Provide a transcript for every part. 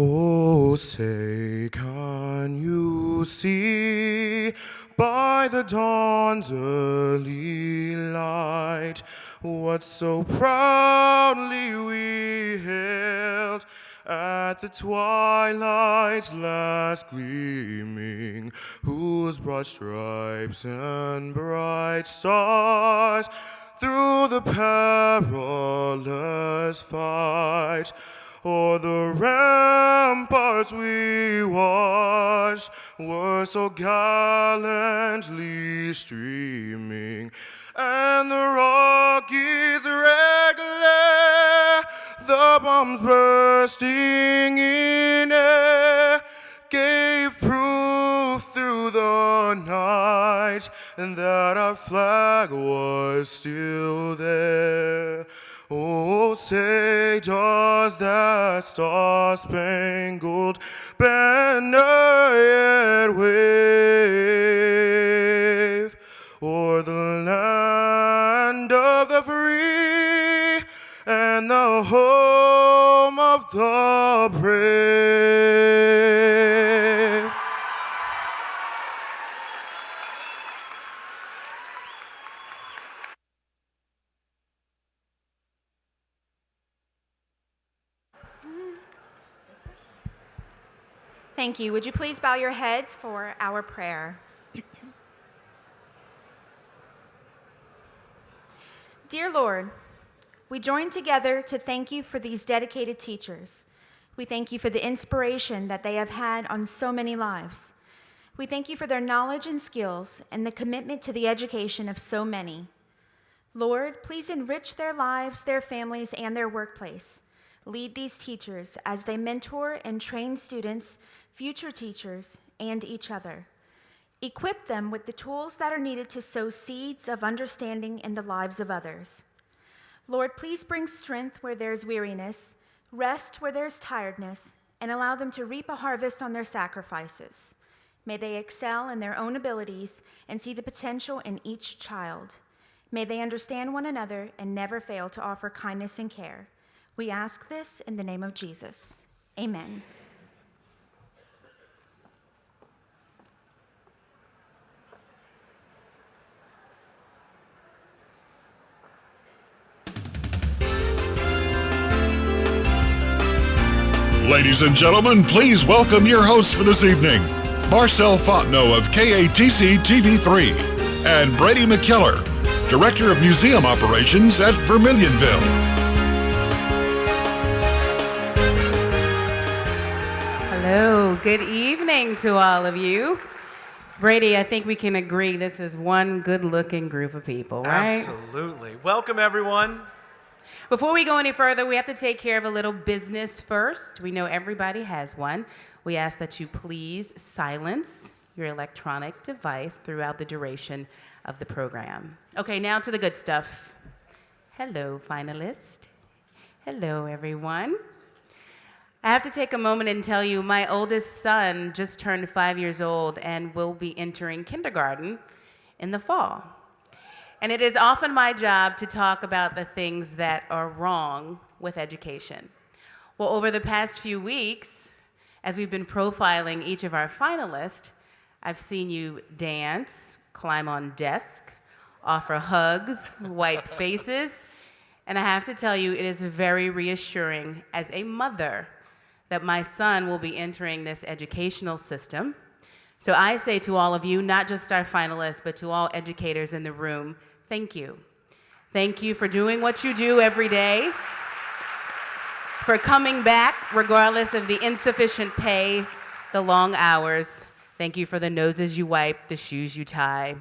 Oh, say, can you see by the dawn's early light what so proudly we hailed at the twilight's last gleaming, whose broad stripes and bright stars through the perilous fight o'er the ramparts we watched were so gallantly streaming, and the Rockies' red glare, the bombs bursting in air, gave proof through the night that our flag was still there. Oh, say, does that star-spangled banner yet wave o'er the land of the free and the home of the brave? Thank you. Would you please bow your heads for our prayer? Dear Lord, we join together to thank you for these dedicated teachers. We thank you for the inspiration that they have had on so many lives. We thank you for their knowledge and skills and the commitment to the education of so many. Lord, please enrich their lives, their families, and their workplace. Lead these teachers as they mentor and train students, future teachers, and each other. Equip them with the tools that are needed to sow seeds of understanding in the lives of others. Lord, please bring strength where there's weariness, rest where there's tiredness, and allow them to reap a harvest on their sacrifices. May they excel in their own abilities and see the potential in each child. May they understand one another and never fail to offer kindness and care. We ask this in the name of Jesus. Amen. Ladies and gentlemen, please welcome your hosts for this evening, Marcel Fontenot of KATC TV3 and Brady McKellar, Director of Museum Operations at Vermilionville. Hello, good evening to all of you. Brady, I think we can agree this is one good-looking group of people, right? Absolutely. Welcome, everyone. Before we go any further, we have to take care of a little business first. We know everybody has one. We ask that you please silence your electronic device throughout the duration of the program. Okay, now to the good stuff. Hello, finalist. Hello, everyone. I have to take a moment and tell you my oldest son just turned 5 years old and will be entering kindergarten in the fall. And it is often my job to talk about the things that are wrong with education. Well, over the past few weeks, as we've been profiling each of our finalists, I've seen you dance, climb on desk, offer hugs, wipe faces, and I have to tell you, it is very reassuring as a mother that my son will be entering this educational system. So I say to all of you, not just our finalists, but to all educators in the room, thank you. Thank you for doing what you do every day, for coming back regardless of the insufficient pay, the long hours. Thank you for the noses you wipe, the shoes you tie,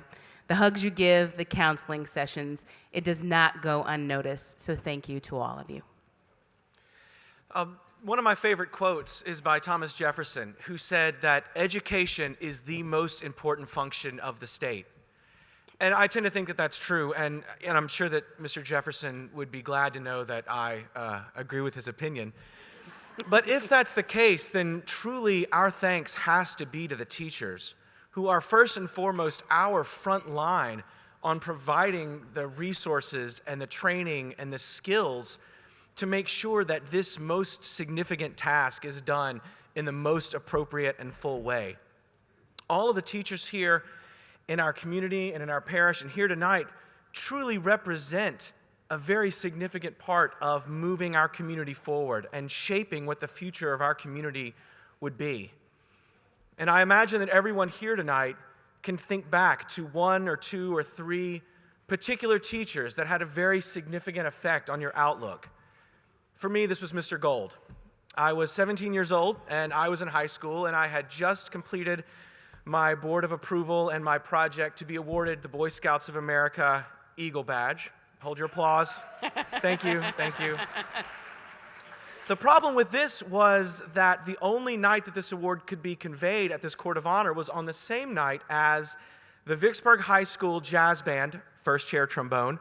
the hugs you give, the counseling sessions. It does not go unnoticed, so thank you to all of you. One of my favorite quotes is by Thomas Jefferson, who said that education is the most important function of the state. And I tend to think that that's true, and I'm sure that Mr. Jefferson would be glad to know that I agree with his opinion. But if that's the case, then truly our thanks has to be to the teachers, who are first and foremost our front line on providing the resources and the training and the skills to make sure that this most significant task is done in the most appropriate and full way. All of the teachers here in our community and in our parish and here tonight truly represent a very significant part of moving our community forward and shaping what the future of our community would be. And I imagine that everyone here tonight can think back to one or two or three particular teachers that had a very significant effect on your outlook. For me, this was Mr. Gold. I was 17 years old, and I was in high school, and I had just completed my board of approval and my project to be awarded the Boy Scouts of America Eagle Badge. Hold your applause. Thank you, thank you. The problem with this was that the only night that this award could be conveyed at this court of honor was on the same night as the Vicksburg High School Jazz Band, first chair trombone,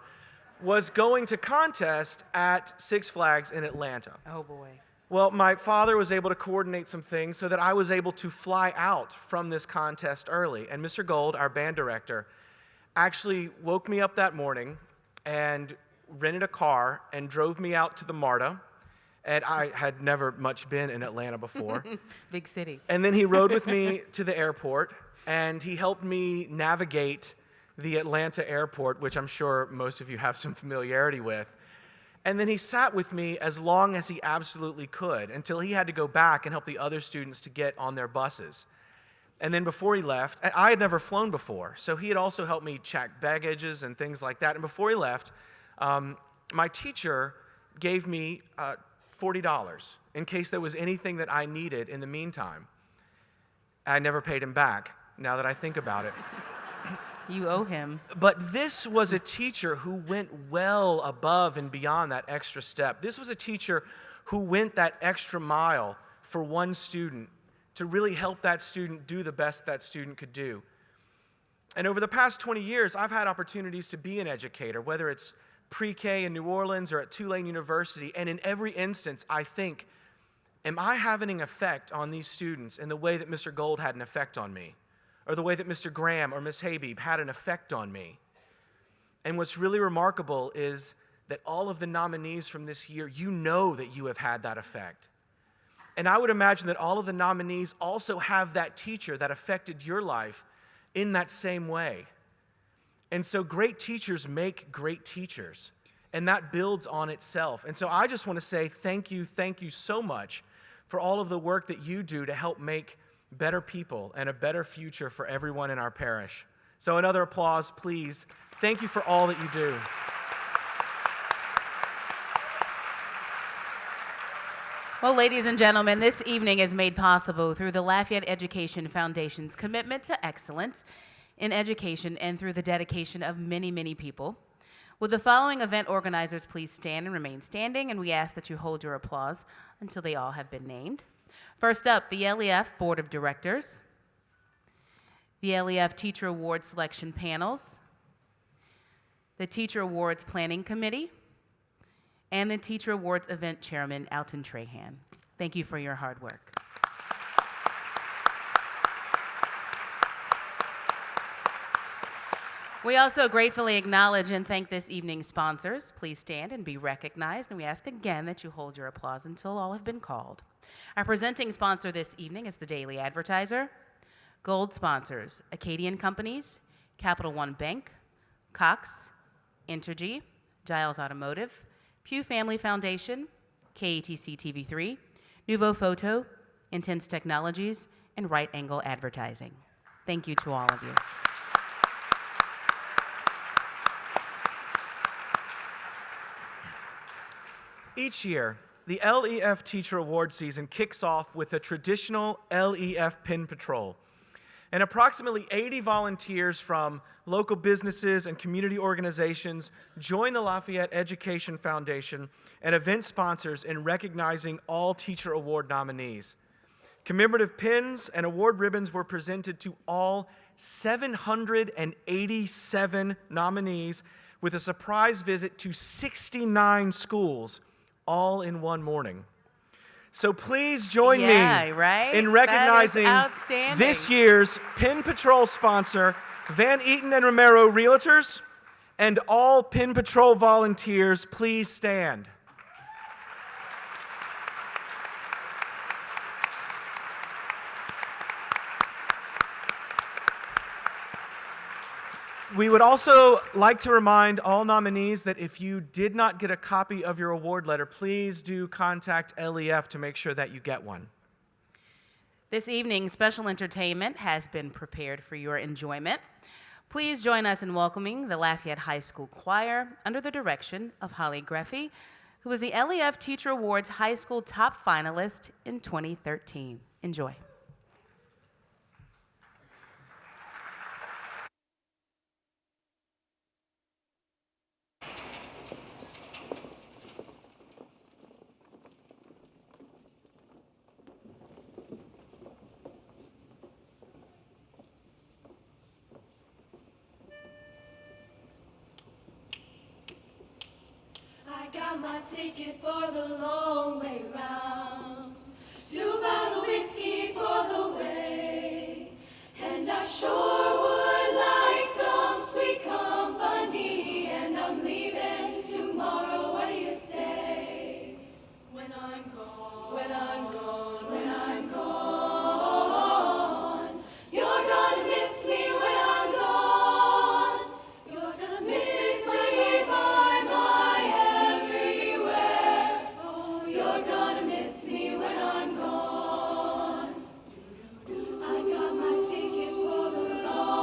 was going to contest at Six Flags in Atlanta. Oh boy. Well, my father was able to coordinate some things so that I was able to fly out from this contest early. And Mr. Gold, our band director, actually woke me up that morning and rented a car and drove me out to the MARTA. And I had never much been in Atlanta before. Big city. And then he rode with me to the airport, and he helped me navigate the Atlanta airport, which I'm sure most of you have some familiarity with. And then he sat with me as long as he absolutely could until he had to go back and help the other students to get on their buses. And then before he left, I had never flown before, so he had also helped me check baggages and things like that. And before he left, my teacher gave me $40 in case there was anything that I needed in the meantime. I never paid him back, now that I think about it. You owe him. But this was a teacher who went well above and beyond that extra step. This was a teacher who went that extra mile for one student to really help that student do the best that student could do. And over the past 20 years, I've had opportunities to be an educator, whether it's pre-K in New Orleans or at Tulane University. And in every instance, I think, am I having an effect on these students in the way that Mr. Gold had an effect on me? Or the way that Mr. Graham or Miss Habib had an effect on me? And what's really remarkable is that all of the nominees from this year, you know that you have had that effect. And I would imagine that all of the nominees also have that teacher that affected your life in that same way. And so great teachers make great teachers, and that builds on itself. And so I just want to say thank you so much for all of the work that you do to help make better people and a better future for everyone in our parish. So another applause, please. Thank you for all that you do. Well, ladies and gentlemen, this evening is made possible through the Lafayette Education Foundation's commitment to excellence in education and through the dedication of many, many people. Will the following event organizers please stand and remain standing, and we ask that you hold your applause until they all have been named. First up, the LEF Board of Directors, the LEF Teacher Awards Selection Panels, the Teacher Awards Planning Committee, and the Teacher Awards Event Chairman, Alton Trahan. Thank you for your hard work. We also gratefully acknowledge and thank this evening's sponsors. Please stand and be recognized, and we ask again that you hold your applause until all have been called. Our presenting sponsor this evening is the Daily Advertiser. Gold sponsors, Acadian Companies, Capital One Bank, Cox, Entergy, Giles Automotive, Pew Family Foundation, KATC TV3, Nuvo Photo, Intense Technologies, and Right Angle Advertising. Thank you to all of you. Each year, the LEF Teacher Award season kicks off with a traditional LEF Pin Patrol. And approximately 80 volunteers from local businesses and community organizations join the Lafayette Education Foundation and event sponsors in recognizing all Teacher Award nominees. Commemorative pins and award ribbons were presented to all 787 nominees with a surprise visit to 69 schools all in one morning. So please join me in recognizing this year's Pin Patrol sponsor, Van Eaton and Romero Realtors, and all Pin Patrol volunteers. Please stand. We would also like to remind all nominees that if you did not get a copy of your award letter, please do contact LEF to make sure that you get one. This evening, special entertainment has been prepared for your enjoyment. Please join us in welcoming the Lafayette High School Choir under the direction of Holly Greffey, who was the LEF Teacher Awards High School Top Finalist in 2013. Enjoy. I got my ticket for the long way round, 2 bottle whiskey for the way, and I sure would like some sweet company, and I'm leaving tomorrow. What do you say? When I'm gone, when I'm gone, when I'm gone, you're gonna miss me when I'm gone. You're gonna miss me by my everywhere. Oh, you're gonna miss me when I'm gone. I got my ticket for the long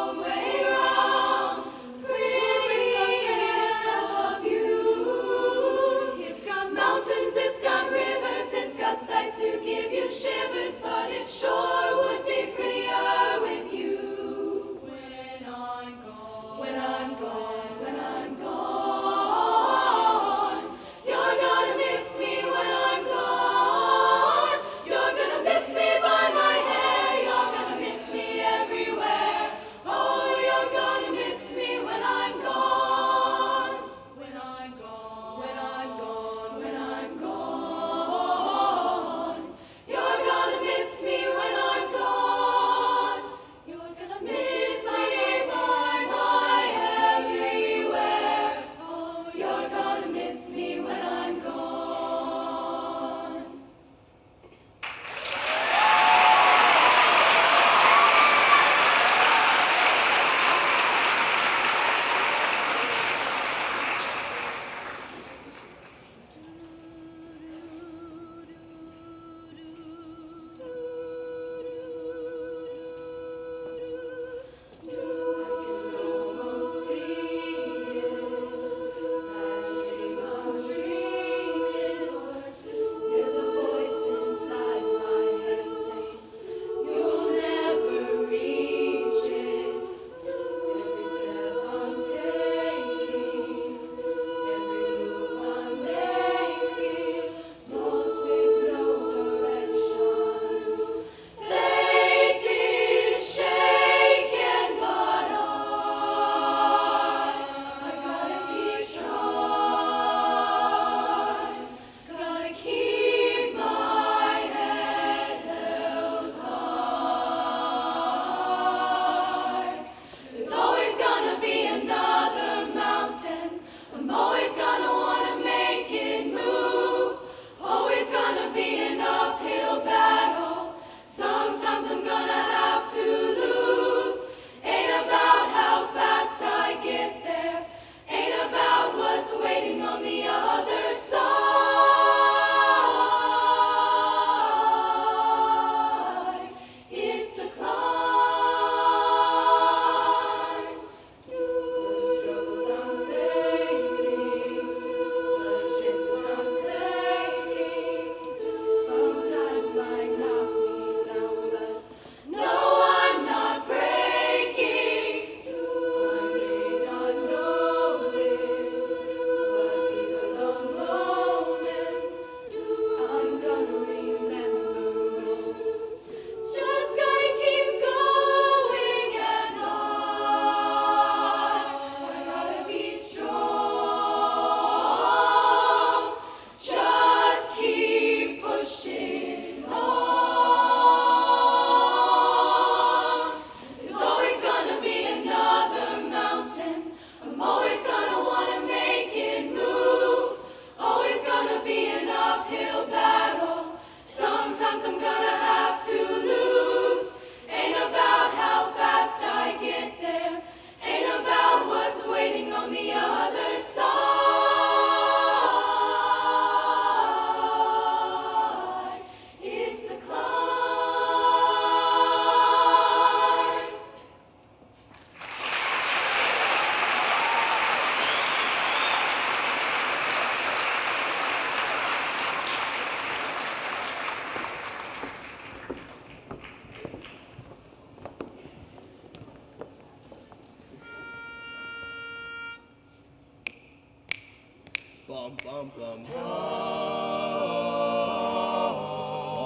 bum, bum, bum. Whoa.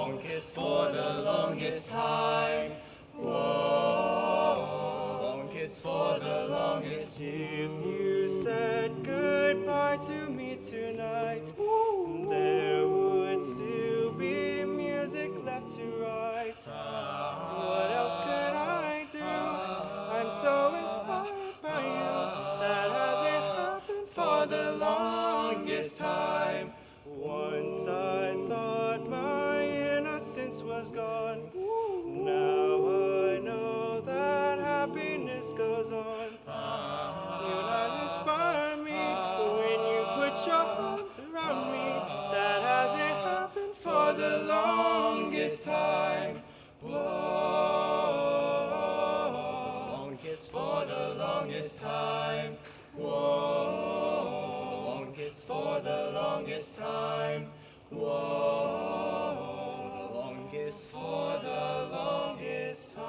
Longest for the longest time. Whoa. Longest for the longest. If you said goodbye to me tonight, there would still be music left to write. What else could I do? I'm so inspired by you. That hasn't happened for the longest time. Once I thought my innocence was gone. Now I know that happiness goes on. You not inspire me when you put your arms around me. That hasn't happened for the longest time. Whoa, longest for the longest time. Whoa, longest for the longest time. Whoa, longest for the longest time.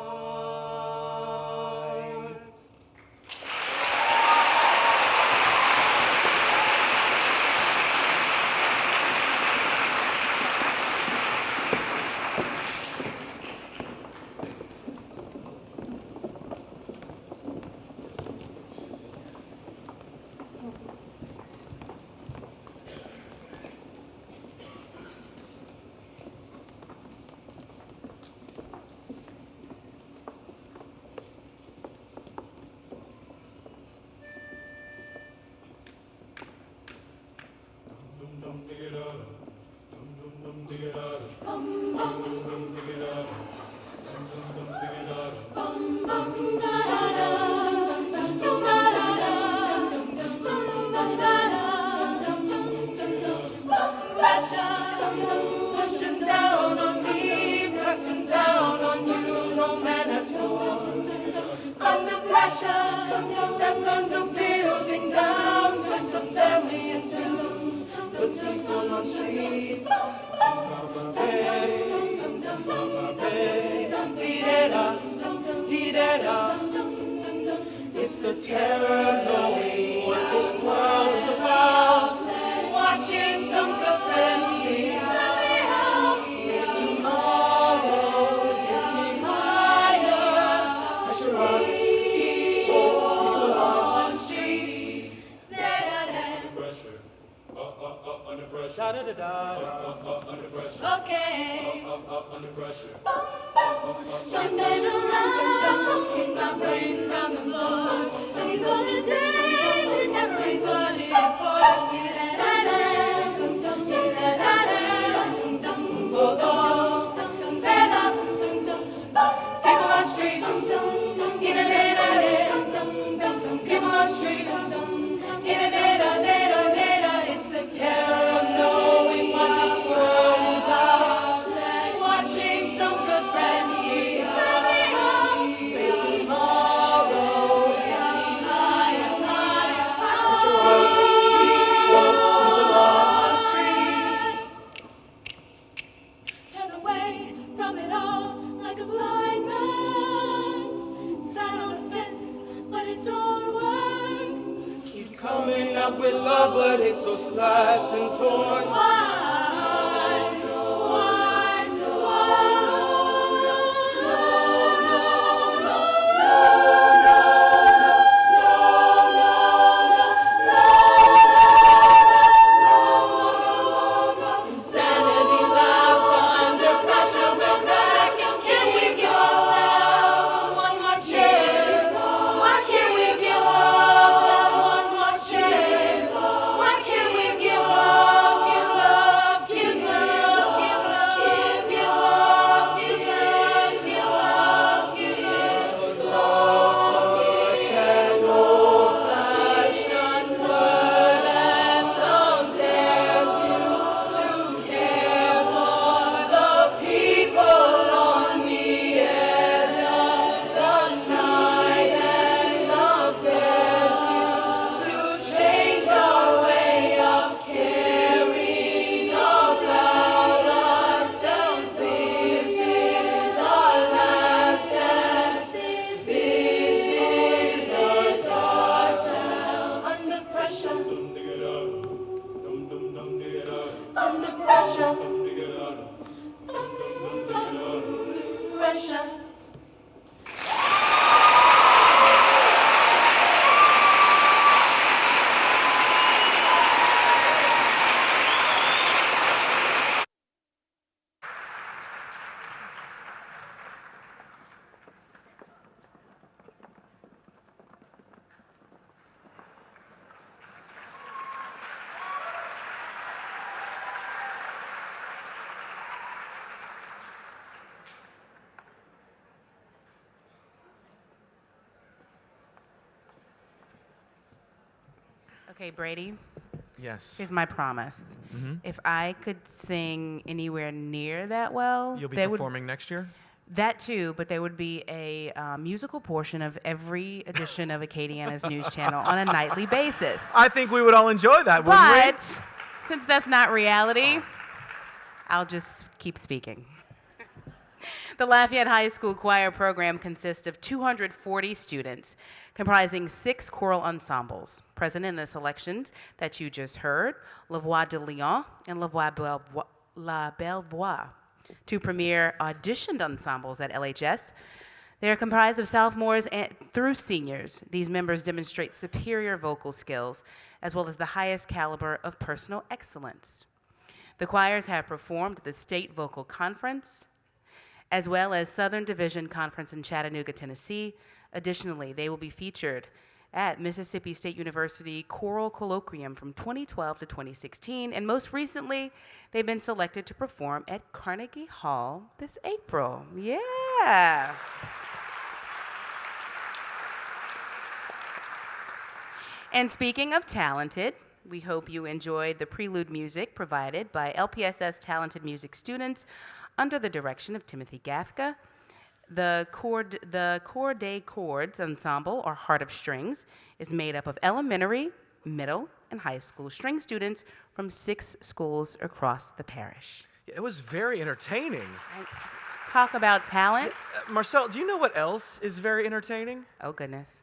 Pushing down on me, pressing down on you, no man has won. Under pressure, that burns a building down, splits a family in two, puts people on streets. Hey, it's the terror of knowing what this world is about. Watching some good friends meet. Let me help. Tomorrow gets me higher. Pressure on people on the streets. Under pressure. Under pressure. Da da da da. Under pressure. Okay. Under pressure. Jumping around, kick my brains round the floor. These are the days it never rains what it pours. People on streets, people on streets, it's the terror of knowing what this world is about. Watching some good friends meet. Let me hope, it's tomorrow, gets me higher, higher, higher. Turn away from it all like a blind man. Sat on the fence, but it don't work. Keep coming up with love, but it's so slashed and torn. Insanity laughs under pressure. We're cracking. Can we give ourselves one more chance? Why can't we give love one more chance? Why can't we give love, give love? Okay, Brady, Yes. here's my promise. If I could sing anywhere near that well, You'll be there would performing next year? that too, but there would be a musical portion of every edition of Acadiana's news channel on a nightly basis. I think we would all enjoy that, wouldn't we? But since that's not reality, I'll just keep speaking. The Lafayette High School choir program consists of 240 students, comprising 6 choral ensembles, present in the selections that you just heard, La Voix de Lyon and La Belle Voix, 2 premier auditioned ensembles at LHS. They are comprised of sophomores through seniors. These members demonstrate superior vocal skills, as well as the highest caliber of personal excellence. The choirs have performed at the State Vocal Conference, as well as Southern Division Conference in Chattanooga, Tennessee. Additionally, they will be featured at Mississippi State University Choral Colloquium from 2012 to 2016, and most recently, they've been selected to perform at Carnegie Hall this April. Yeah. And speaking of talented, we hope you enjoyed the prelude music provided by LPSS talented music students under the direction of Timothy Gafka. The Core Day Chords Ensemble, or Heart of Strings, is made up of elementary, middle, and high school string students from 6 schools across the parish. It was very entertaining. And talk about talent. Marcel, do you know what else is very entertaining? Oh, goodness.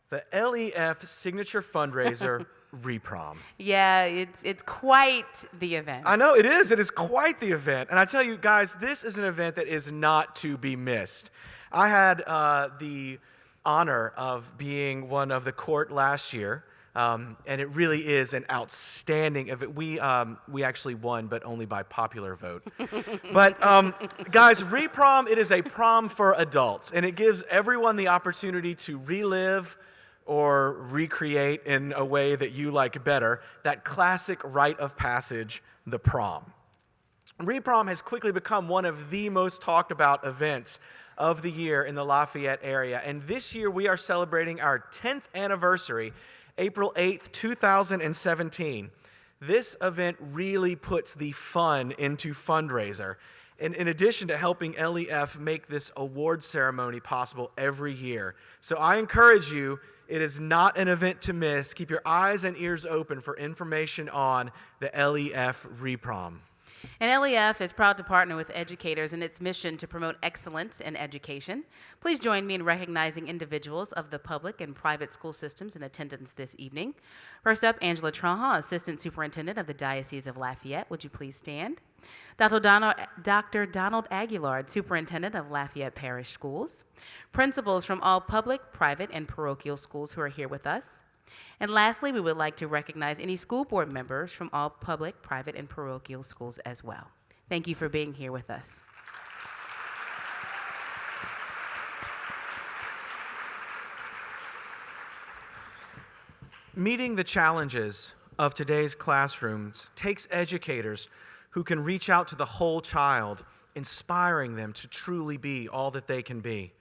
The LEF Signature Fundraiser Reprom. Yeah, it's quite the event. I know, it is. It is quite the event. And I tell you guys, this is an event that is not to be missed. I had the honor of being one of the court last year, and it really is an outstanding event. We actually won, but only by popular vote. But guys, Reprom, it is a prom for adults, and it gives everyone the opportunity to relive or recreate in a way that you like better, that classic rite of passage, the prom. Reprom has quickly become one of the most talked about events of the year in the Lafayette area, and this year we are celebrating our 10th anniversary, April 8th, 2017. This event really puts the fun into Fundraiser, and in addition to helping LEF make this award ceremony possible every year. So I encourage you, it is not an event to miss. Keep your eyes and ears open for information on the LEF Reprom. And LEF is proud to partner with educators in its mission to promote excellence in education. Please join me in recognizing individuals of the public and private school systems in attendance this evening. First up, Angela Traha, Assistant Superintendent of the Diocese of Lafayette. Would you please stand? Dr. Donald Aguillard, Superintendent of Lafayette Parish Schools. Principals from all public, private, and parochial schools who are here with us. And lastly, we would like to recognize any school board members from all public, private, and parochial schools as well. Thank you for being here with us. Meeting the challenges of today's classrooms takes educators who can reach out to the whole child, inspiring them to truly be all that they can be.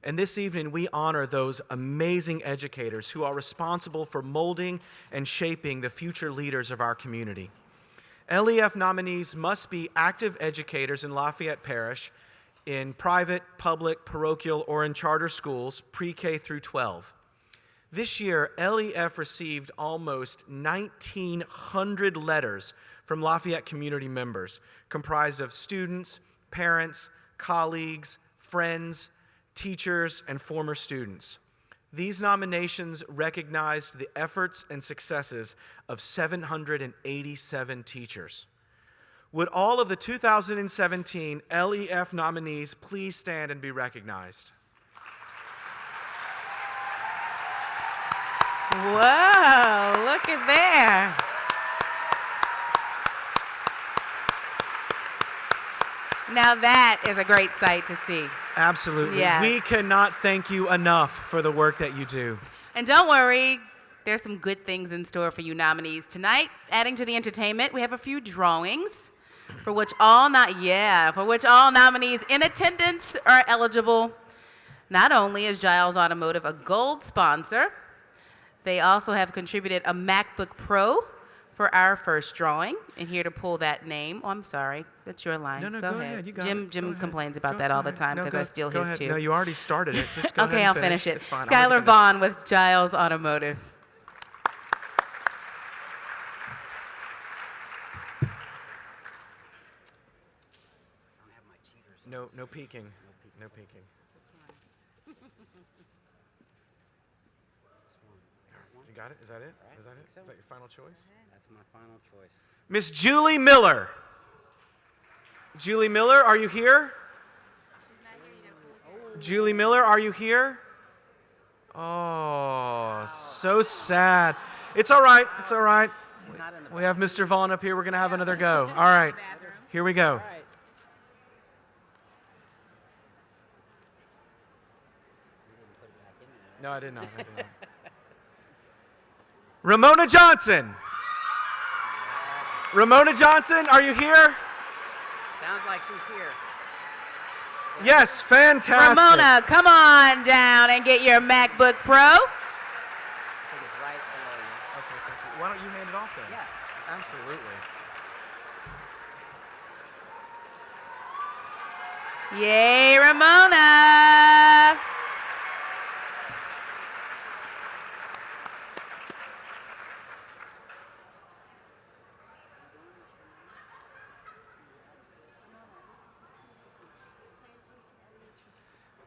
And this evening, we honor those amazing educators who are responsible for molding and shaping the future leaders of our community. LEF nominees must be active educators in Lafayette Parish in private, public, parochial, or in charter schools, pre-K through 12. This year, LEF received almost 1,900 letters from Lafayette community members, comprised of students, parents, colleagues, friends, teachers, and former students. These nominations recognized the efforts and successes of 787 teachers. Would all of the 2017 LEF nominees please stand and be recognized? Whoa, look at there. Now that is a great sight to see. Absolutely. Yeah. We cannot thank you enough for the work that you do. And don't worry, there's some good things in store for you nominees tonight. Adding to the entertainment, we have a few drawings for which all nominees in attendance are eligible. Not only is Giles Automotive a gold sponsor, They also have contributed a MacBook Pro for our first drawing. And here to pull that name, oh, I'm sorry, that's your line. No, go ahead. You got Jim it. Go ahead. complains about Go that all the ahead. time No, because I steal go his ahead. too. No, you already started it. Just go Okay, ahead I'll and finish it. It's fine. I'm ready to Skylar finish. Vaughn with Giles Automotive. No peeking. No peeking. You got it? Is that it? Is that it? Is that your final choice? That's my final choice. Miss Julie Miller. Julie Miller, are you here? Julie Miller, are you here? Oh, so sad. It's all right. It's all right. We have Mr. Vaughn up here. We're going to have another go. All right. Here we go. No, I did not. Ramona Johnson. Ramona Johnson, are you here? Sounds like she's here. Yes, fantastic. Ramona, come on down and get your MacBook Pro. I think it's right below you. Okay, thank you. Why don't you hand it off then? Yeah. Absolutely. Yay, Ramona.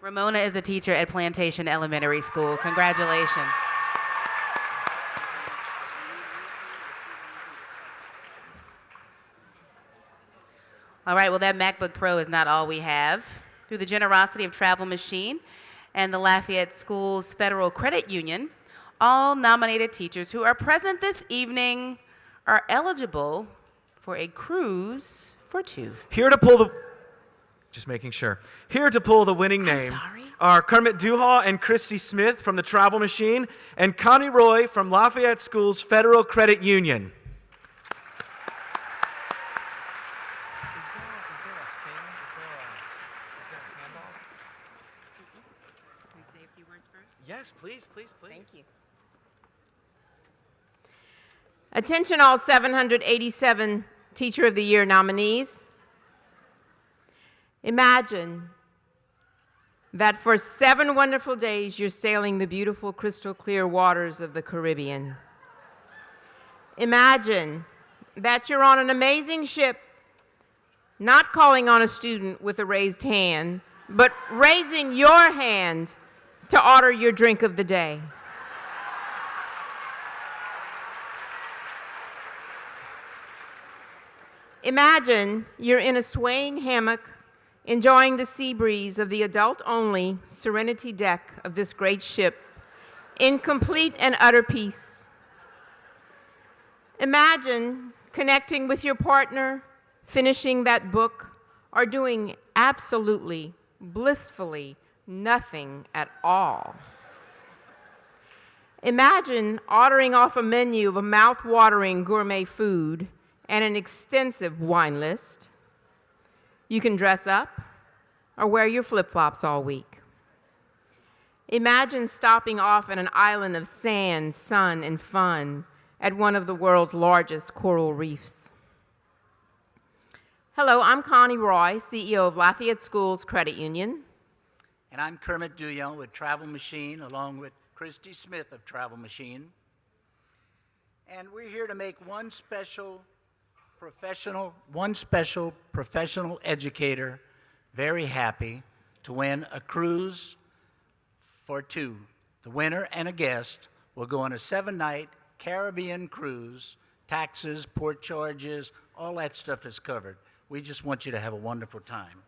Ramona is a teacher at Plantation Elementary School. Congratulations. All right, well, that MacBook Pro is not all we have. Through the generosity of Travel Machine and the Lafayette Schools Federal Credit Union, all nominated teachers who are present this evening are eligible for a cruise for two. Here to pull the... Just making sure. Here to pull the winning name sorry. are Kermit Duhall and Christy Smith from the Travel Machine and Connie Roy from Lafayette Schools Federal Credit Union. Can we say a few words first? Yes, please. Thank you. Attention all 787 Teacher of the Year nominees. Imagine that for 7 wonderful days you're sailing the beautiful crystal clear waters of the Caribbean. Imagine that you're on an amazing ship, not calling on a student with a raised hand, but raising your hand to order your drink of the day. Imagine you're in a swaying hammock, enjoying the sea breeze of the adult-only Serenity deck of this great ship, in complete and utter peace. Imagine connecting with your partner, finishing that book, or doing absolutely, blissfully nothing at all. Imagine ordering off a menu of a mouth-watering gourmet food and an extensive wine list. You can dress up or wear your flip-flops all week. Imagine stopping off at an island of sand, sun, and fun at one of the world's largest coral reefs. Hello, I'm Connie Roy, CEO of Lafayette Schools Credit Union. And I'm Kermit Duhall with Travel Machine, along with Christy Smith of Travel Machine. And we're here to make one special professional educator very happy to win a cruise for two. The winner and a guest will go on a 7-night Caribbean cruise. Taxes, port charges, all that stuff is covered. We just want you to have a wonderful time.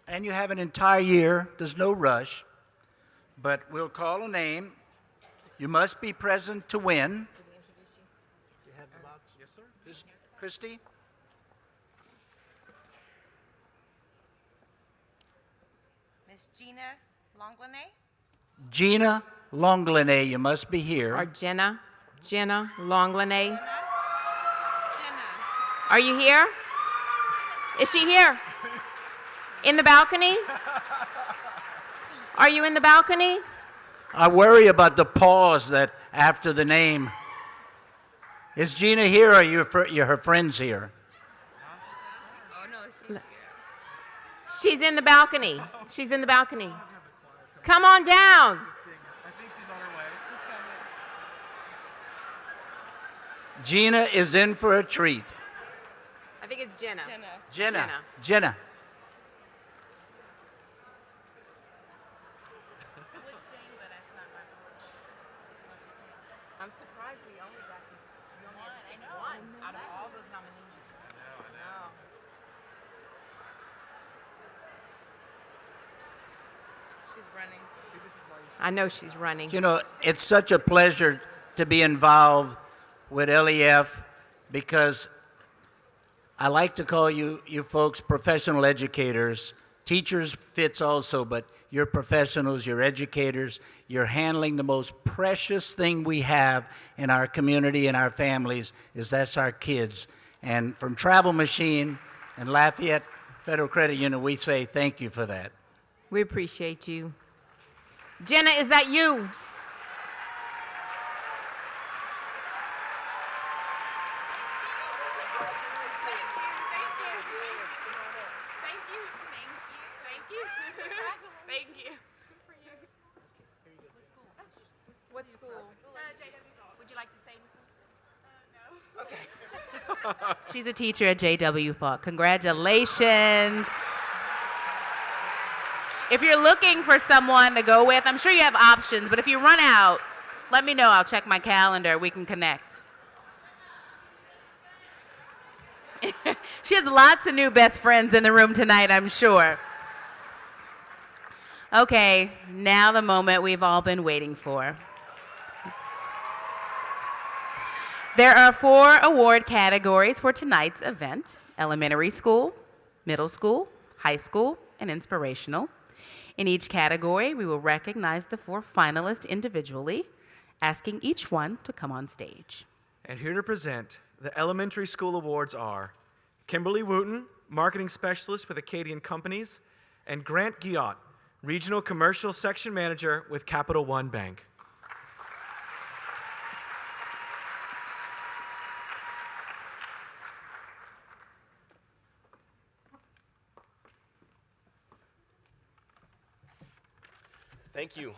And you have an entire year. There's no rush, but we'll call a name. You must be present to win. Yes, sir. Christy? Miss Gina Longlanay? Gina Longlanay, you must be here. Or Jenna Longlanay. Jenna? Are you here? Is she here? In the balcony? Are you in the balcony? I worry about the pause that after the name. Is Gina here, or are her friends here? Oh, no, she's here. She's in the balcony. She's in the balcony. Come on down. I think she's on her way. Gina is in for a treat. I think it's Jenna. Jenna. I'm surprised we only got to pick one out of all those nominees. I know. She's running. I know she's running. You know, it's such a pleasure to be involved with LEF because I like to call you folks professional educators. Teachers fits also, but you're professionals, you're educators, you're handling the most precious thing we have in our community and our families that's our kids. And from Travel Machine and Lafayette Federal Credit Union, we say thank you for that. We appreciate you. Jenna, is that you? What school? Would you like to say anything? She's a teacher at JW Falk. Congratulations. If you're looking for someone to go with, I'm sure you have options, but if you run out, let me know. I'll check my calendar. We can connect. She has lots of new best friends in the room tonight, I'm sure. Okay, now the moment we've all been waiting for. There are 4 award categories for tonight's event: elementary school, middle school, high school, and inspirational. In each category, we will recognize the 4 finalists individually, asking each one to come on stage. And here to present the elementary school awards are Kimberly Wooten, marketing specialist with Acadian Companies, and Grant Giot, regional commercial section manager with Capital One Bank. Thank you.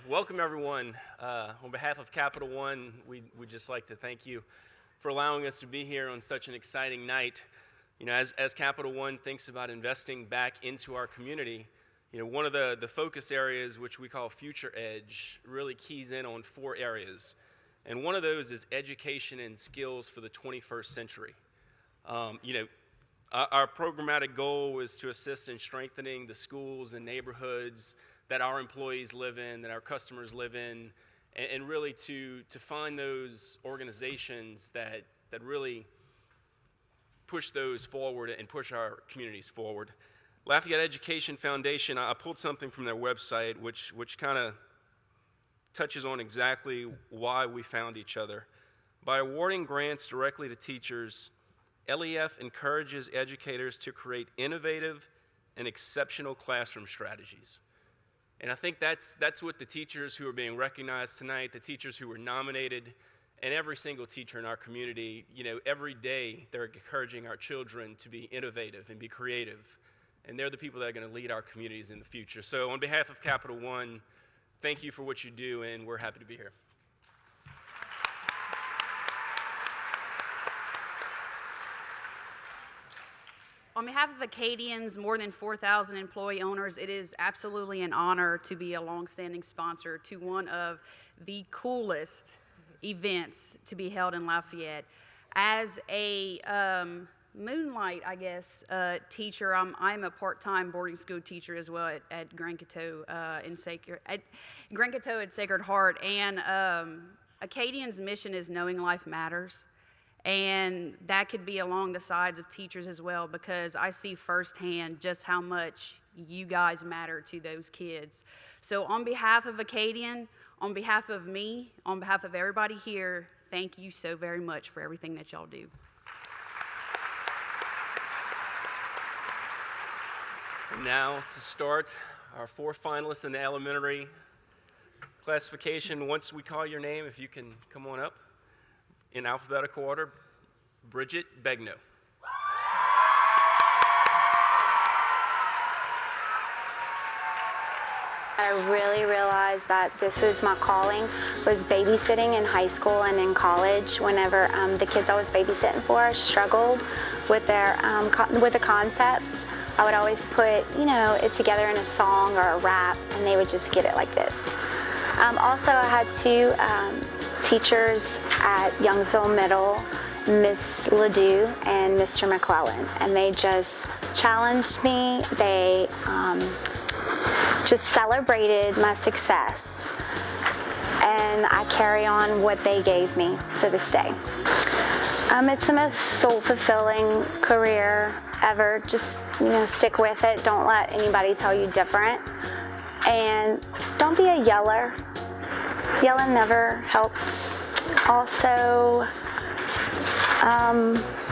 Welcome, everyone. On behalf of Capital One, we'd just like to thank you for allowing us to be here on such an exciting night. You know, as Capital One thinks about investing back into our community, you know, one of the focus areas, which we call Future Edge, really keys in on 4 areas. And one of those is education and skills for the 21st century. You know, our programmatic goal is to assist in strengthening the schools and neighborhoods that our employees live in, that our customers live in, and really to find those organizations that really push those forward and push our communities forward. Lafayette Education Foundation, I pulled something from their website which kind of touches on exactly why we found each other. By awarding grants directly to teachers, LEF encourages educators to create innovative and exceptional classroom strategies. And I think that's what the teachers who are being recognized tonight, the teachers who were nominated, and every single teacher in our community, you know, every day they're encouraging our children to be innovative and be creative. And they're the people that are going to lead our communities in the future. So on behalf of Capital One, thank you for what you do, and we're happy to be here. On behalf of Acadians, more than 4,000 employee owners, it is absolutely an honor to be a longstanding sponsor to one of the coolest events to be held in Lafayette. As a moonlight, I guess, teacher, I'm a part-time boarding school teacher as well at Grand Coteau at Sacred Heart, and Acadians' mission is knowing life matters. And that could be along the sides of teachers as well, because I see firsthand just how much you guys matter to those kids. So on behalf of Acadian, on behalf of me, on behalf of everybody here, thank you so very much for everything that y'all do. And now to start, our 4 finalists in the elementary. Classification, once we call your name, if you can come on up in alphabetical order. Bridget Begno. I really realized that this is my calling, was babysitting in high school and in college. Whenever the kids I was babysitting for struggled with their with the concepts, I would always put, it together in a song or a rap, and they would just get it like this. Also, I had two teachers at Youngsville Middle, Miss Ledoux and Mr. McClellan, and they just challenged me. They just celebrated my success, and I carry on what they gave me to this day. It's the most soul-fulfilling career ever. Just, stick with it. Don't let anybody tell you different. And don't be a yeller. Yelling never helps. Also,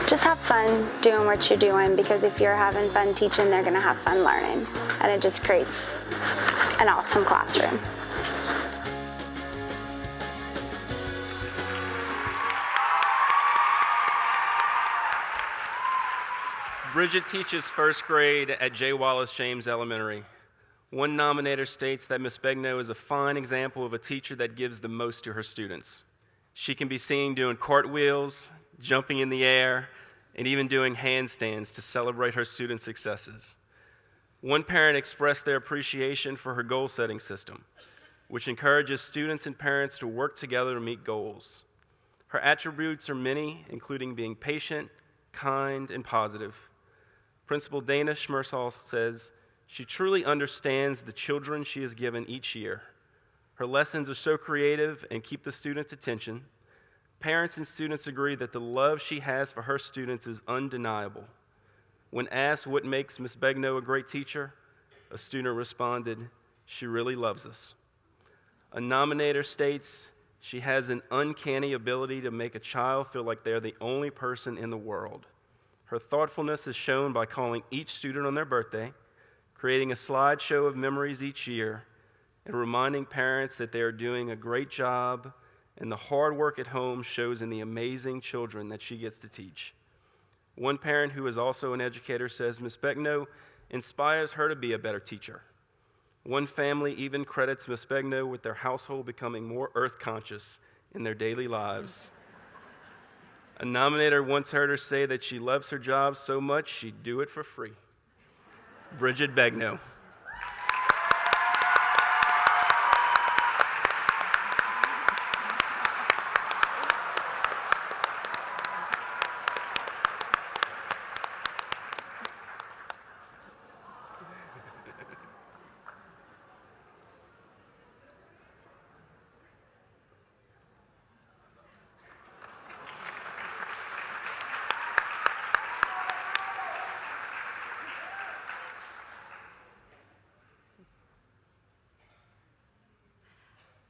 just have fun doing what you're doing, because if you're having fun teaching, they're going to have fun learning. And it just creates an awesome classroom. Bridget teaches first grade at J. Wallace James Elementary. One nominator states that Ms. Begno is a fine example of a teacher that gives the most to her students. She can be seen doing cartwheels, jumping in the air, and even doing handstands to celebrate her students' successes. One parent expressed their appreciation for her goal-setting system, which encourages students and parents to work together to meet goals. Her attributes are many, including being patient, kind, and positive. Principal Dana Schmersall says, she truly understands the children she is given each year. Her lessons are so creative and keep the students' attention. Parents and students agree that the love she has for her students is undeniable. When asked what makes Ms. Begno a great teacher, a student responded, she really loves us. A nominator states, she has an uncanny ability to make a child feel like they're the only person in the world. Her thoughtfulness is shown by calling each student on their birthday, creating a slideshow of memories each year, and reminding parents that they are doing a great job, and the hard work at home shows in the amazing children that she gets to teach. One parent who is also an educator says Ms. Begno inspires her to be a better teacher. One family even credits Ms. Begno with their household becoming more earth-conscious in their daily lives. A nominator once heard her say that she loves her job so much she'd do it for free. Bridget Begno.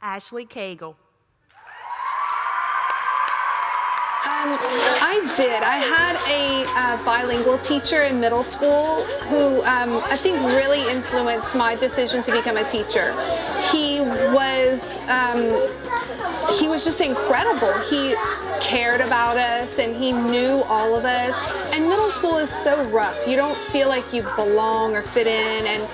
Ashley Cagle. I did. I had a bilingual teacher in middle school who I think really influenced my decision to become a teacher. He was just incredible. He cared about us and he knew all of us. And middle school is so rough. You don't feel like you belong or fit in. And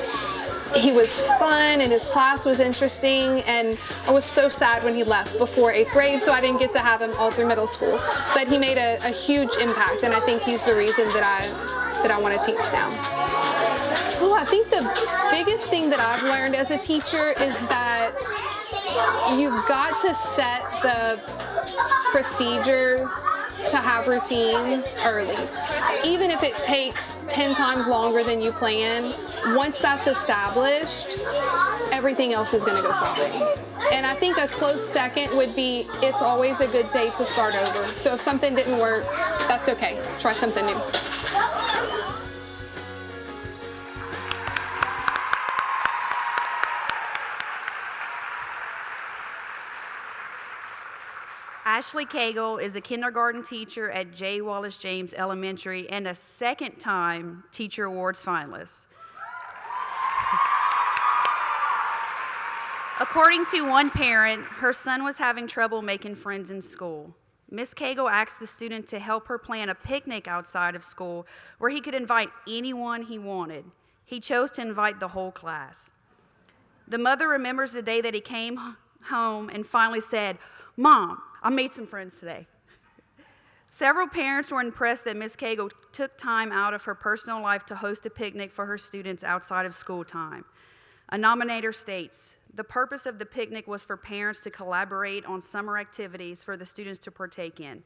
he was fun and his class was interesting, and I was so sad when he left before 8th grade, so I didn't get to have him all through middle school. But he made a huge impact, and I think he's the reason that I want to teach now. Oh, I think the biggest thing that I've learned as a teacher is that you've got to set the procedures to have routines early. Even if it takes 10 times longer than you plan, once that's established, everything else is going to go fine. And I think a close second would be, it's always a good day to start over. So if something didn't work, that's okay. Try something new. Ashley Cagle is a kindergarten teacher at J. Wallace James Elementary and a second-time Teacher Awards finalist. According to one parent, her son was having trouble making friends in school. Miss Cagle asked the student to help her plan a picnic outside of school where he could invite anyone he wanted. He chose to invite the whole class. The mother remembers the day that he came home and finally said, "Mom, I made some friends today." Several parents were impressed that Miss Cagle took time out of her personal life to host a picnic for her students outside of school time. A nominator states, "The purpose of the picnic was for parents to collaborate on summer activities for the students to partake in,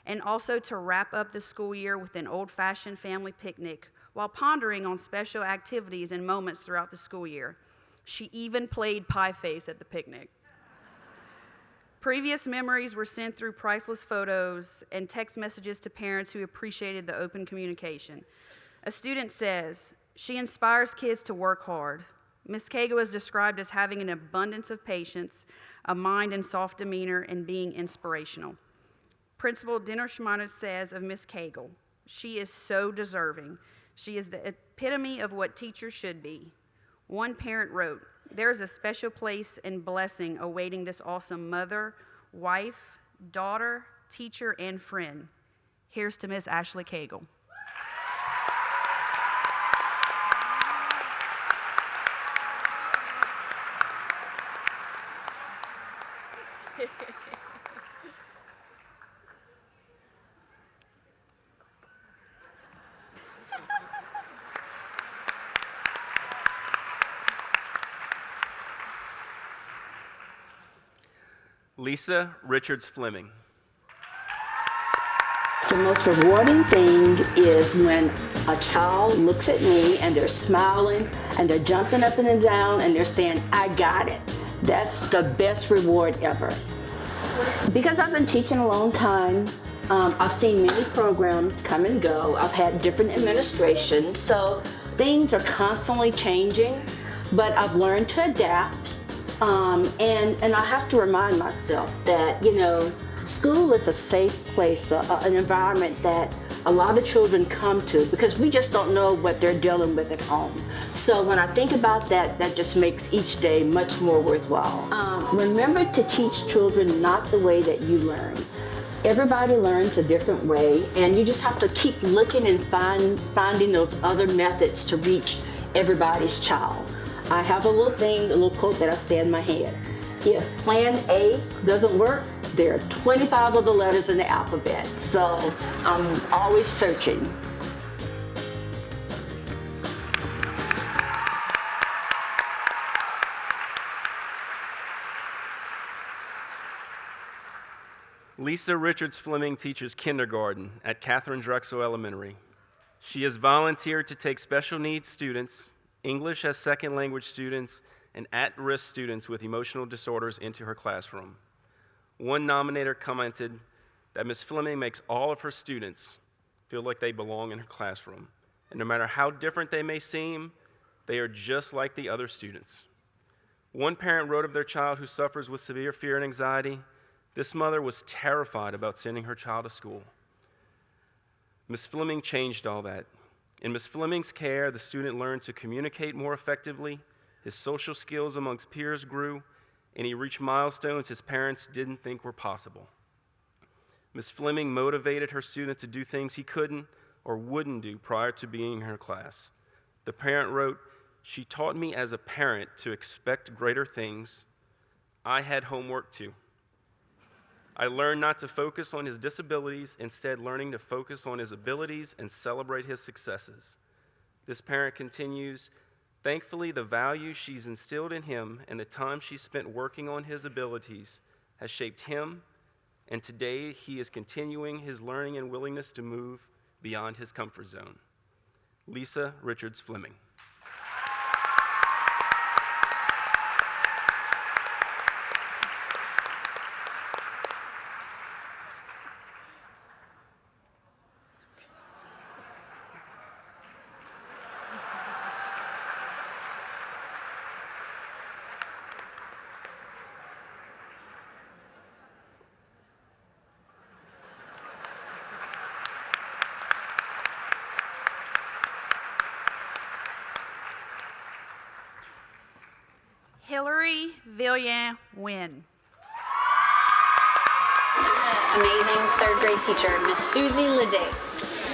and also to wrap up the school year with an old-fashioned family picnic while pondering on special activities and moments throughout the school year. She even played pie face at the picnic." Previous memories were sent through priceless photos and text messages to parents who appreciated the open communication. A student says, "She inspires kids to work hard. Ms. Cagle is described as having an abundance of patience, a mind and soft demeanor, and being inspirational." Principal Denner-Schmaner says of Ms. Cagle, "She is so deserving. She is the epitome of what teachers should be." One parent wrote, "There is a special place and blessing awaiting this awesome mother, wife, daughter, teacher, and friend. Here's to Miss Ashley Cagle." Lisa Richards Fleming. The most rewarding thing is when a child looks at me and they're smiling and they're jumping up and down and they're saying, "I got it." That's the best reward ever. Because I've been teaching a long time, I've seen many programs come and go. I've had different administrations, so things are constantly changing, but I've learned to adapt. And I have to remind myself that, school is a safe place, an environment that a lot of children come to because we just don't know what they're dealing with at home. So when I think about that, that just makes each day much more worthwhile. Remember to teach children not the way that you learn. Everybody learns a different way, and you just have to keep looking and finding those other methods to reach everybody's child. I have a little quote that I say in my head. If plan A doesn't work, there are 25 other letters in the alphabet. So I'm always searching. Lisa Richards Fleming teaches kindergarten at Catherine Drexel Elementary. She has volunteered to take special needs students, English as second language students, and at-risk students with emotional disorders into her classroom. One nominator commented that Ms. Fleming makes all of her students feel like they belong in her classroom, and no matter how different they may seem, they are just like the other students. One parent wrote of their child who suffers with severe fear and anxiety. This mother was terrified about sending her child to school. Ms. Fleming changed all that. In Ms. Fleming's care, the student learned to communicate more effectively, his social skills amongst peers grew, and he reached milestones his parents didn't think were possible. Ms. Fleming motivated her student to do things he couldn't or wouldn't do prior to being in her class. The parent wrote, "She taught me as a parent to expect greater things. I had homework too. I learned not to focus on his disabilities, instead learning to focus on his abilities and celebrate his successes." This parent continues, "Thankfully, the values she's instilled in him and the time she spent working on his abilities has shaped him, and today he is continuing his learning and willingness to move beyond his comfort zone." Lisa Richards Fleming. Hillary Villian Wynn. Amazing third grade teacher, Miss Susie Leday.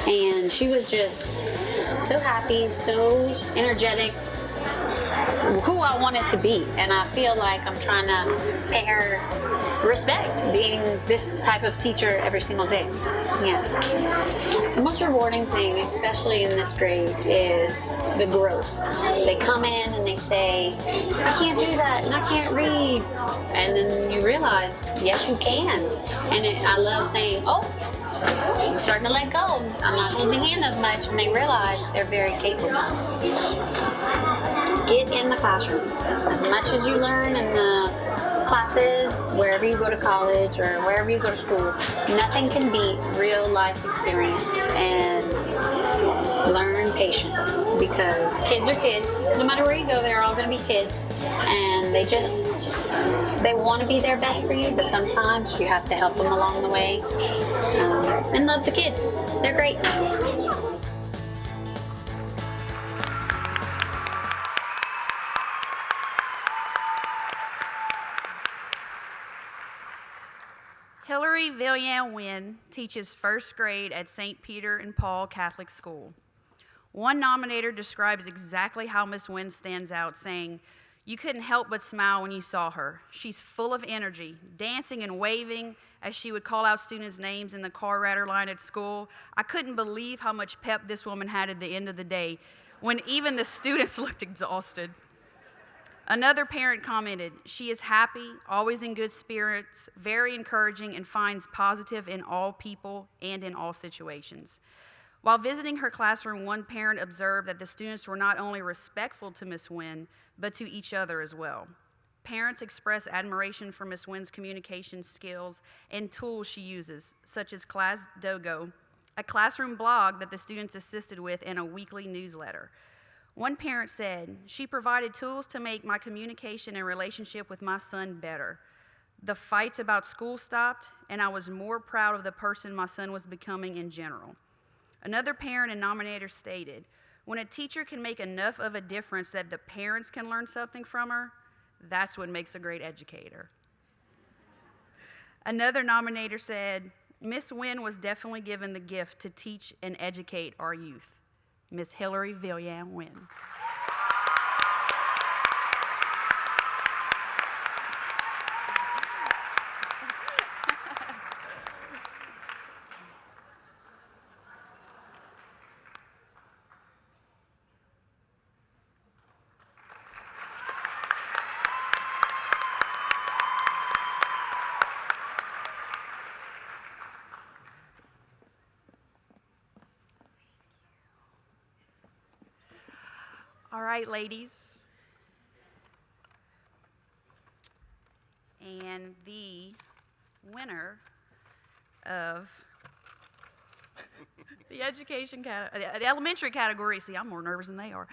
And she was just so happy, so energetic, who I wanted to be. And I feel like I'm trying to pay her respect, being this type of teacher every single day. Yeah. The most rewarding thing, especially in this grade, is the growth. They come in and they say, I can't do that and I can't read. And then you realize, yes, you can. And I love saying, oh, I'm starting to let go. I'm not holding hand as much, and they realize they're very capable. Get in the classroom. As much as you learn in the classes, wherever you go to college or wherever you go to school, nothing can beat real life experience and learn patience, because kids are kids. No matter where you go, they're all going to be kids, and they want to be their best for you, but sometimes you have to help them along the way. And love the kids. They're great. Hillary Villian Wynn teaches first grade at St. Peter and Paul Catholic School. One nominator describes exactly how Miss Wynn stands out, saying, "You couldn't help but smile when you saw her. She's full of energy, dancing and waving as she would call out students' names in the car rider line at school. I couldn't believe how much pep this woman had at the end of the day, when even the students looked exhausted." Another parent commented, "She is happy, always in good spirits, very encouraging, and finds positive in all people and in all situations." While visiting her classroom, one parent observed that the students were not only respectful to Miss Wynn, but to each other as well. Parents express admiration for Miss Wynn's communication skills and tools she uses, such as Class Dogo, a classroom blog that the students assisted with, and a weekly newsletter. One parent said, "She provided tools to make my communication and relationship with my son better. The fights about school stopped, and I was more proud of the person my son was becoming in general." Another parent and nominator stated, "When a teacher can make enough of a difference that the parents can learn something from her, that's what makes a great educator." Another nominator said, "Miss Wynn was definitely given the gift to teach and educate our youth." Miss Hillary Villian Wynn. All right, ladies. And the winner of the the elementary category, see, I'm more nervous than they are.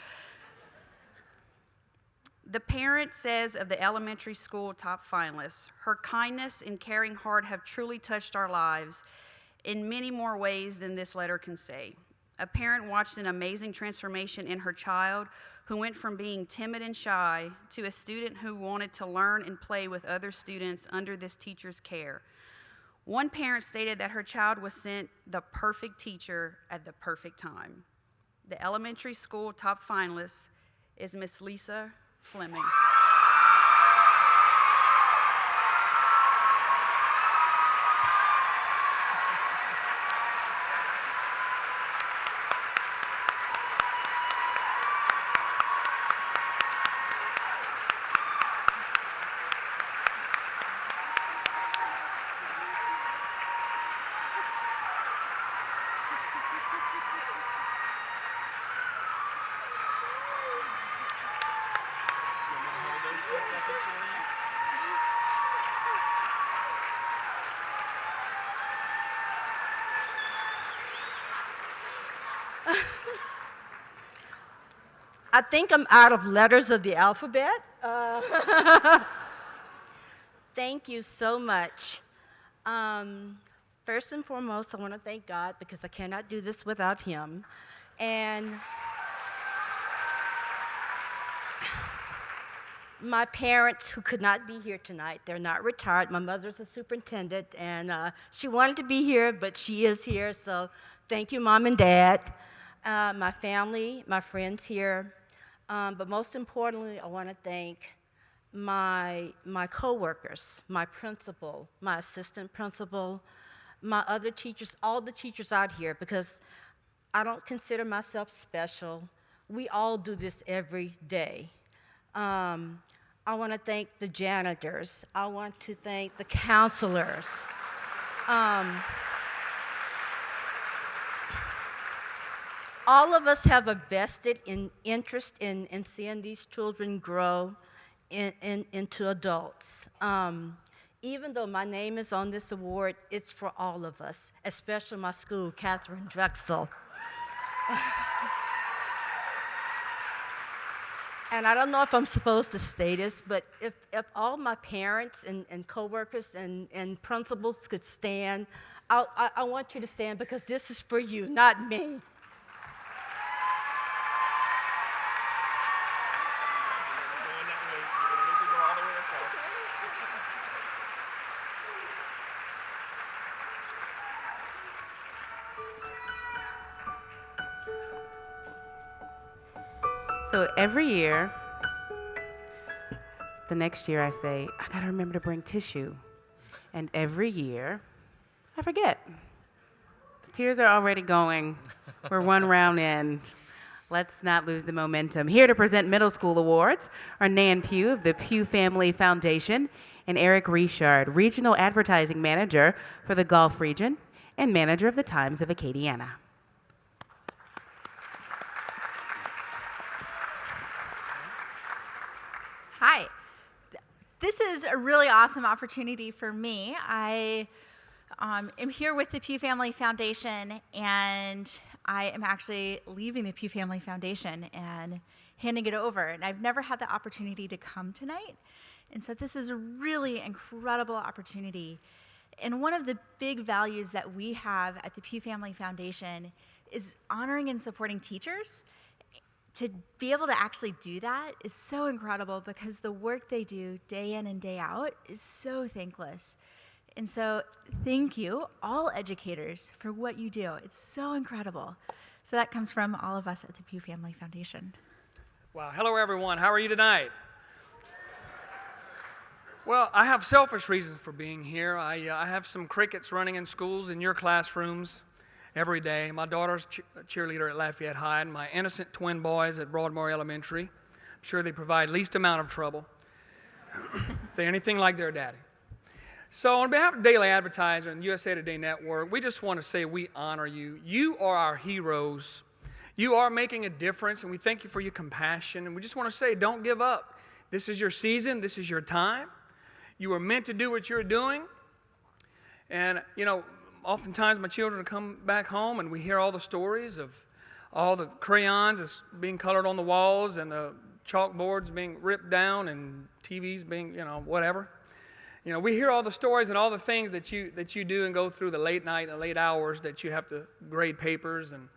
The parent says of the elementary school top finalists, "Her kindness and caring heart have truly touched our lives in many more ways than this letter can say." A parent watched an amazing transformation in her child, who went from being timid and shy to a student who wanted to learn and play with other students under this teacher's care. One parent stated that her child was sent the perfect teacher at the perfect time. The elementary school top finalist is Miss Lisa Fleming. I think I'm out of letters of the alphabet. Thank you so much. First and foremost, I want to thank God, because I cannot do this without Him. And my parents who could not be here tonight. They're not retired. My mother's a superintendent, and she wanted to be here, but she is here, so thank you, Mom and Dad. My family, my friends here, but most importantly, I want to thank my coworkers, my principal, my assistant principal, my other teachers, all the teachers out here, because I don't consider myself special. We all do this every day. I want to thank the janitors. I want to thank the counselors. All of us have a vested interest in seeing these children grow into adults. Even though my name is on this award, it's for all of us, especially my school, Catherine Drexel. And I don't know if I'm supposed to say this, but if all my parents and coworkers and principals could stand, I want you to stand because this is for you, not me. So every year, the next year I say, I gotta remember to bring tissue. And every year, I forget. The tears are already going. We're one round in. Let's not lose the momentum. Here to present middle school awards are Nan Pugh of the Pugh Family Foundation and Eric Richard, Regional Advertising Manager for the Gulf Region and Manager of the Times of Acadiana. Hi. This is a really awesome opportunity for me. I am here with the Pugh Family Foundation, and I am actually leaving the Pugh Family Foundation and handing it over. And I've never had the opportunity to come tonight. And so this is a really incredible opportunity. And one of the big values that we have at the Pugh Family Foundation is honoring and supporting teachers. To be able to actually do that is so incredible because the work they do day in and day out is so thankless. And so thank you, all educators, for what you do. It's so incredible. So that comes from all of us at the Pugh Family Foundation. Wow. Hello, everyone. How are you tonight? Well, I have selfish reasons for being here. I have some crickets running in schools, in your classrooms, every day. My daughter's a cheerleader at Lafayette High, and my innocent twin boys at Broadmoor Elementary. I'm sure they provide least amount of trouble. They're anything like their daddy. So on behalf of Daily Advertiser and USA Today Network, we just want to say we honor you. You are our heroes. You are making a difference, and we thank you for your compassion. And we just want to say, don't give up. This is your season. This is your time. You are meant to do what you're doing. And, you know, oftentimes my children come back home and we hear all the stories of all the crayons that's being colored on the walls and the chalkboards being ripped down and TVs being, you know, whatever. You know, we hear all the stories and all the things that you do and go through the late night and late hours that you have to grade papers. And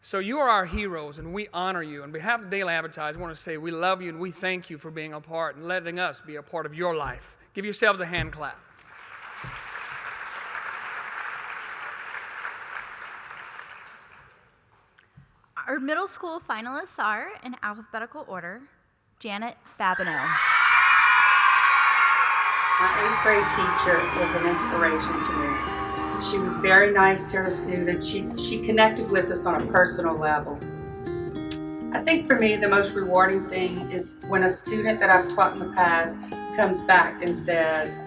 so you are our heroes and we honor you. On behalf of Daily Advertiser, I want to say we love you and we thank you for being a part and letting us be a part of your life. Give yourselves a hand clap. Our middle school finalists are, in alphabetical order, Janet Babineau. My 8th grade teacher was an inspiration to me. She was very nice to her students. She connected with us on a personal level. I think for me the most rewarding thing is when a student that I've taught in the past comes back and says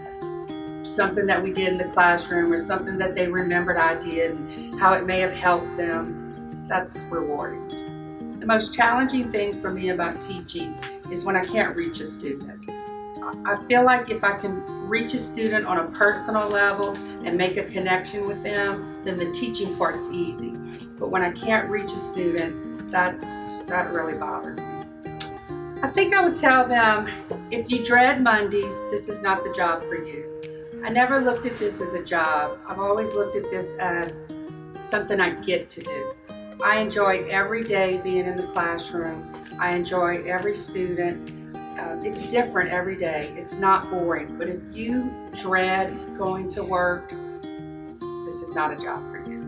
something that we did in the classroom or something that they remembered I did and how it may have helped them. That's rewarding. The most challenging thing for me about teaching is when I can't reach a student. I feel like if I can reach a student on a personal level and make a connection with them, then the teaching part's easy. But when I can't reach a student, that really bothers me. I think I would tell them, if you dread Mondays, this is not the job for you. I never looked at this as a job. I've always looked at this as something I get to do. I enjoy every day being in the classroom. I enjoy every student. It's different every day. It's not boring. But if you dread going to work, this is not a job for you.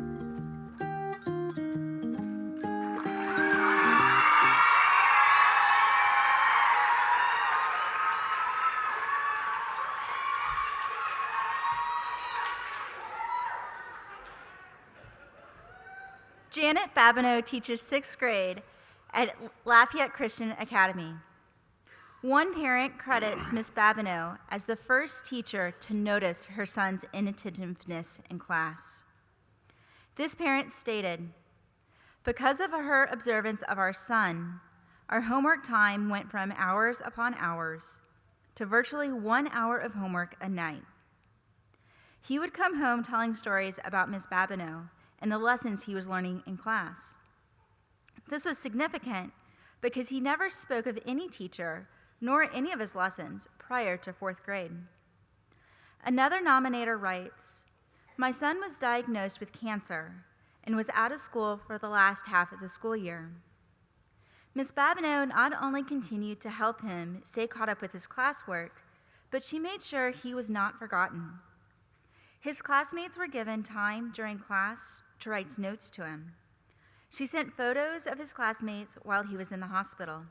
Janet Babineau teaches 6th grade at Lafayette Christian Academy. One parent credits Miss Babineau as the first teacher to notice her son's inattentiveness in class. This parent stated, "Because of her observance of our son, our homework time went from hours upon hours to virtually 1 hour of homework a night. He would come home telling stories about Miss Babineau and the lessons he was learning in class. This was significant because he never spoke of any teacher nor any of his lessons prior to 4th grade." Another nominator writes, "My son was diagnosed with cancer and was out of school for the last half of the school year. Miss Babineau not only continued to help him stay caught up with his classwork, but she made sure he was not forgotten. His classmates were given time during class to write notes to him. She sent photos of his classmates while he was in the hospital.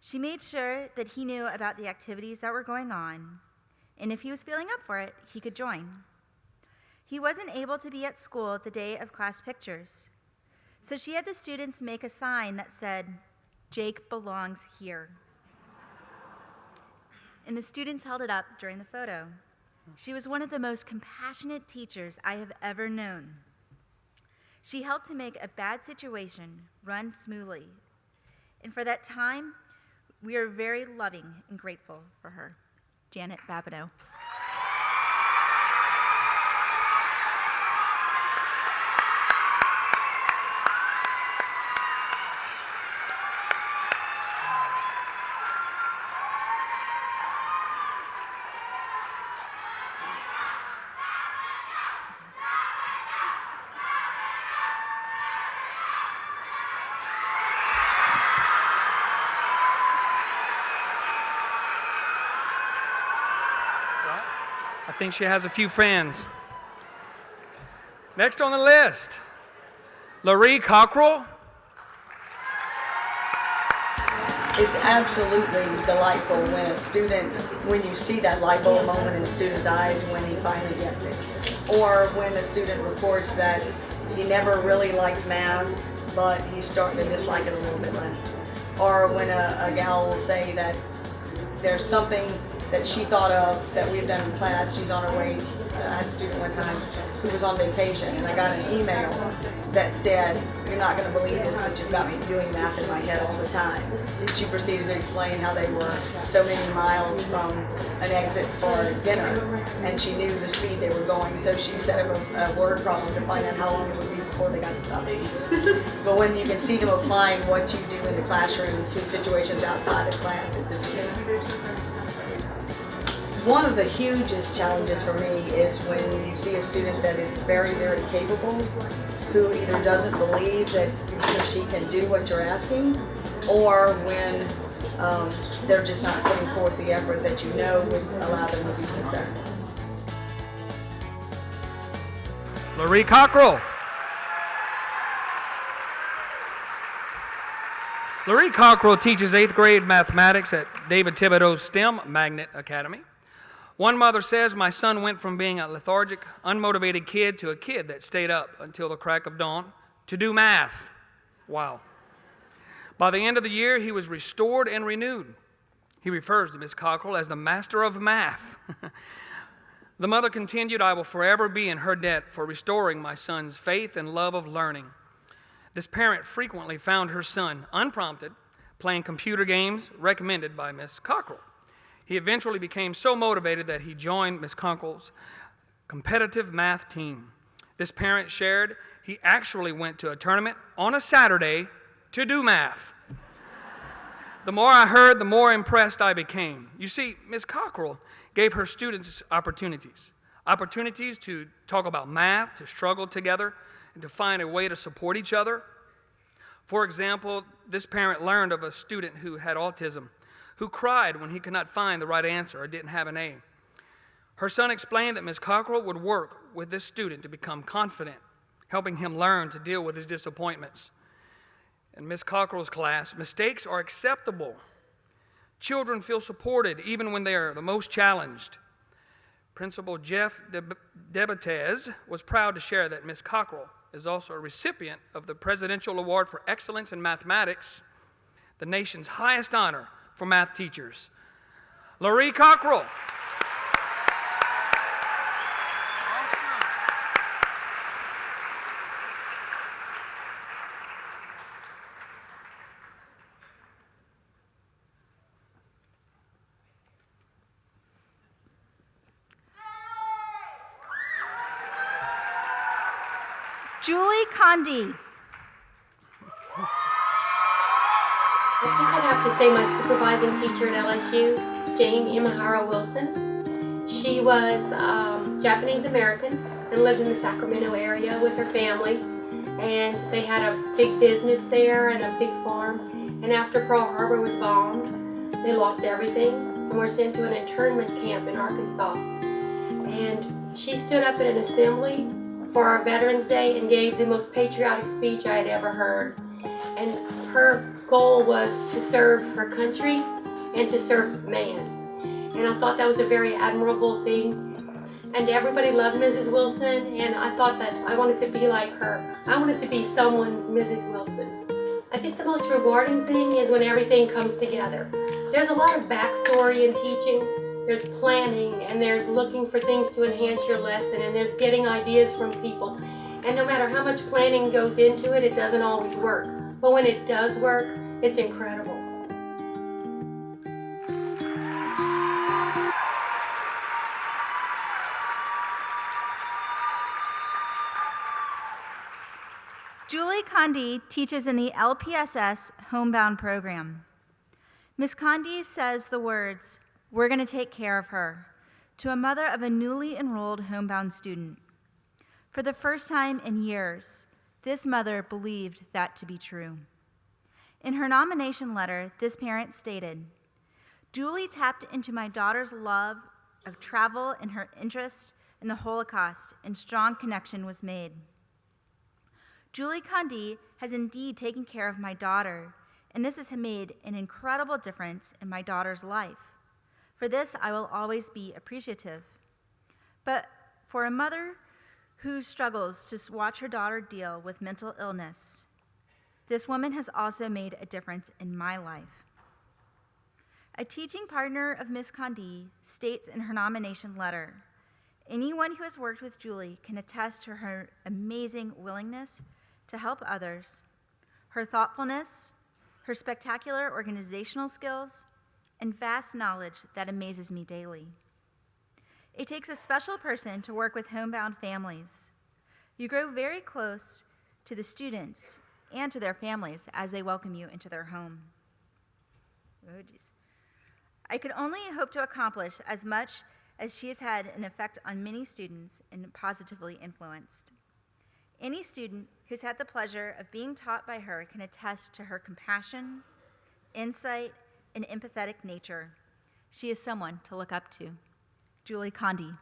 She made sure that he knew about the activities that were going on, and if he was feeling up for it, he could join. He wasn't able to be at school the day of class pictures, so she had the students make a sign that said, 'Jake belongs here.' And the students held it up during the photo. She was one of the most compassionate teachers I have ever known. She helped to make a bad situation run smoothly. And for that time, we are very loving and grateful for her." Janet Babineau. I think she has a few fans. Next on the list, Laurie Cockrell. It's absolutely delightful when you see that light bulb moment in a student's eyes when he finally gets it. Or when a student reports that he never really liked math, but he's starting to dislike it a little bit less. Or when a gal will say that there's something that she thought of that we've done in class. She's on her way. I had a student one time who was on vacation, and I got an email that said, "You're not going to believe this, but you've got me doing math in my head all the time." She proceeded to explain how they were so many miles from an exit for dinner, and she knew the speed they were going, so she set up a word problem to find out how long it would be before they got to stop. But when you can see them applying what you do in the classroom to situations outside of class, it's one of the hugest challenges for me is when you see a student that is very, very capable, who either doesn't believe that he or she can do what you're asking, or when they're just not putting forth the effort that you know would allow them to be successful. Laurie Cockrell. Laurie Cockrell teaches 8th grade mathematics at David Thibodeau's STEM Magnet Academy. One mother says, "My son went from being a lethargic, unmotivated kid to a kid that stayed up until the crack of dawn to do math." Wow. By the end of the year, he was restored and renewed. He refers to Ms. Cockrell as the master of math. The mother continued, "I will forever be in her debt for restoring my son's faith and love of learning." This parent frequently found her son, unprompted, playing computer games recommended by Ms. Cockrell. He eventually became so motivated that he joined Ms. Cockrell's competitive math team. This parent shared he actually went to a tournament on a Saturday to do math. The more I heard, the more impressed I became. You see, Ms. Cockrell gave her students opportunities to talk about math, to struggle together, and to find a way to support each other. For example, this parent learned of a student who had autism, who cried when he could not find the right answer or didn't have an A. Her son explained that Ms. Cockrell would work with this student to become confident, helping him learn to deal with his disappointments. In Ms. Cockrell's class, mistakes are acceptable. Children feel supported even when they are the most challenged. Principal Jeff Debatez was proud to share that Ms. Cockrell is also a recipient of the Presidential Award for Excellence in Mathematics, the nation's highest honor for math teachers. Laurie Cockrell. Julie Condi. I think I'd have to say my supervising teacher at LSU, Jane Imahara Wilson. She was Japanese American and lived in the Sacramento area with her family. And they had a big business there and a big farm. And after Pearl Harbor was bombed, they lost everything and were sent to an internment camp in Arkansas. And she stood up at an assembly for our Veterans Day and gave the most patriotic speech I had ever heard. And her goal was to serve her country and to serve man. And I thought that was a very admirable thing. And everybody loved Mrs. Wilson, and I thought that I wanted to be like her. I wanted to be someone's Mrs. Wilson. I think the most rewarding thing is when everything comes together. There's a lot of backstory in teaching. There's planning, and there's looking for things to enhance your lesson, and there's getting ideas from people. And no matter how much planning goes into it, it doesn't always work. But when it does work, it's incredible. Julie Condi teaches in the LPSS Homebound program. Ms. Condi says the words, "We're going to take care of her," to a mother of a newly enrolled homebound student. For the first time in years, this mother believed that to be true. In her nomination letter, this parent stated, "Julie tapped into my daughter's love of travel and her interest in the Holocaust, and strong connection was made. Julie Condi has indeed taken care of my daughter, and this has made an incredible difference in my daughter's life. For this, I will always be appreciative. But for a mother who struggles to watch her daughter deal with mental illness, this woman has also made a difference in my life." A teaching partner of Ms. Condi states in her nomination letter, "Anyone who has worked with Julie can attest to her amazing willingness to help others, her thoughtfulness, her spectacular organizational skills, and vast knowledge that amazes me daily. It takes a special person to work with homebound families. You grow very close to the students and to their families as they welcome you into their home. Oh, geez. I could only hope to accomplish as much as she has had an effect on many students and positively influenced. Any student who's had the pleasure of being taught by her can attest to her compassion, insight, and empathetic nature. She is someone to look up to." Julie Condi.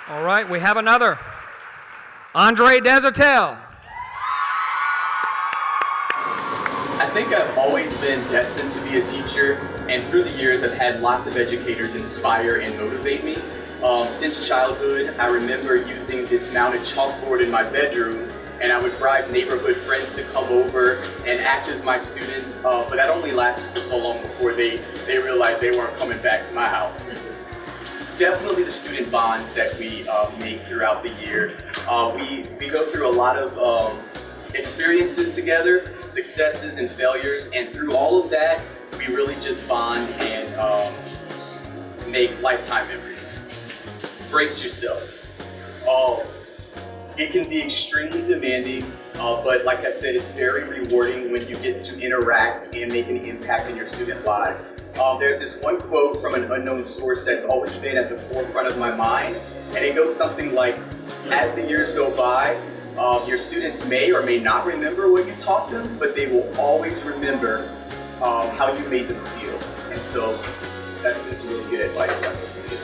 All right, we have another. Andre Desertel. I think I've always been destined to be a teacher, and through the years I've had lots of educators inspire and motivate me. Since childhood, I remember using this mounted chalkboard in my bedroom, and I would bribe neighborhood friends to come over and act as my students, but that only lasted for so long before they realized they weren't coming back to my house. Definitely the student bonds that we make throughout the year. We go through a lot of experiences together, successes and failures, and through all of that, we really just bond and make lifetime memories. Brace yourself. It can be extremely demanding, But like I said, it's very rewarding when you get to interact and make an impact in your student lives. There's this one quote from an unknown source that's always been at the forefront of my mind, and it goes something like, as the years go by, your students may or may not remember what you taught them, but they will always remember how you made them feel. And so that's been some really good advice that I've given.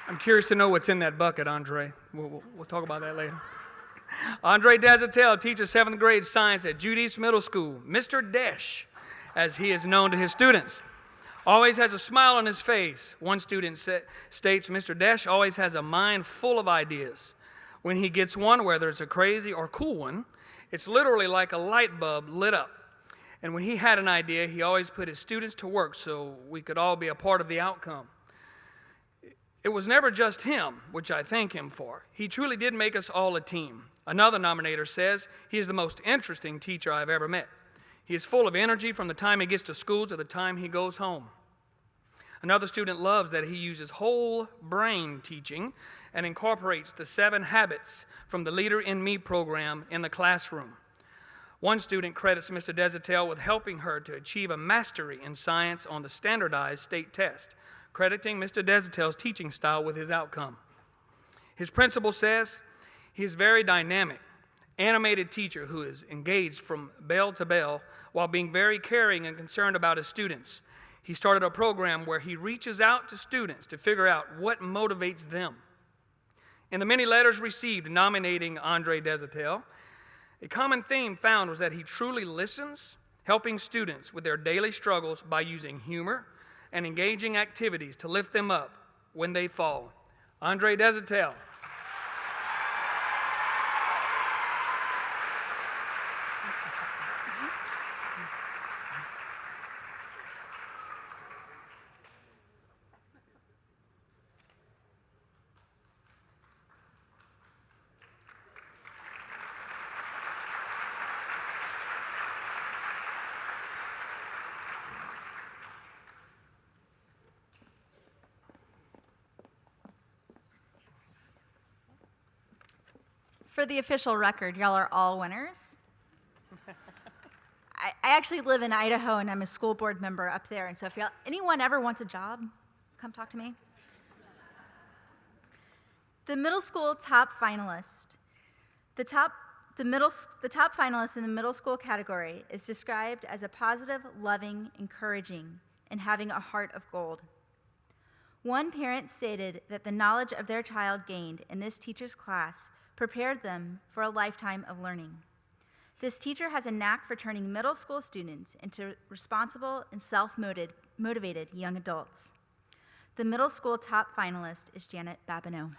I'm curious to know what's in that bucket, Andre. We'll talk about that later. Andre Desatel teaches 7th grade science at Judy's Middle School. Mr. Desh, as he is known to his students, always has a smile on his face. One student states Mr. Desh always has a mind full of ideas. When he gets one, whether it's a crazy or cool one, it's literally like a light bulb lit up. And when he had an idea, he always put his students to work so we could all be a part of the outcome. It was never just him, which I thank him for. He truly did make us all a team. Another nominator says he is the most interesting teacher I've ever met. He is full of energy from the time he gets to school to the time he goes home. Another student loves that he uses whole brain teaching and incorporates the 7 habits from the Leader in Me program in the classroom. One student credits Mr. Desatel with helping her to achieve a mastery in science on the standardized state test, crediting Mr. Desatel's teaching style with his outcome. His principal says he is very dynamic, animated teacher who is engaged from bell to bell while being very caring and concerned about his students. He started a program where he reaches out to students to figure out what motivates them. In the many letters received nominating Andre Desatel, a common theme found was that he truly listens, helping students with their daily struggles by using humor and engaging activities to lift them up when they fall. Andre Desatel. For the official record, y'all are all winners. I actually live in Idaho, and I'm a school board member up there. And so if anyone ever wants a job, come talk to me. The middle school top finalist. The top finalist in the middle school category is described as a positive, loving, encouraging, and having a heart of gold. One parent stated that the knowledge of their child gained in this teacher's class prepared them for a lifetime of learning. This teacher has a knack for turning middle school students into responsible and self-motivated young adults. The middle school top finalist is Janet Babineau.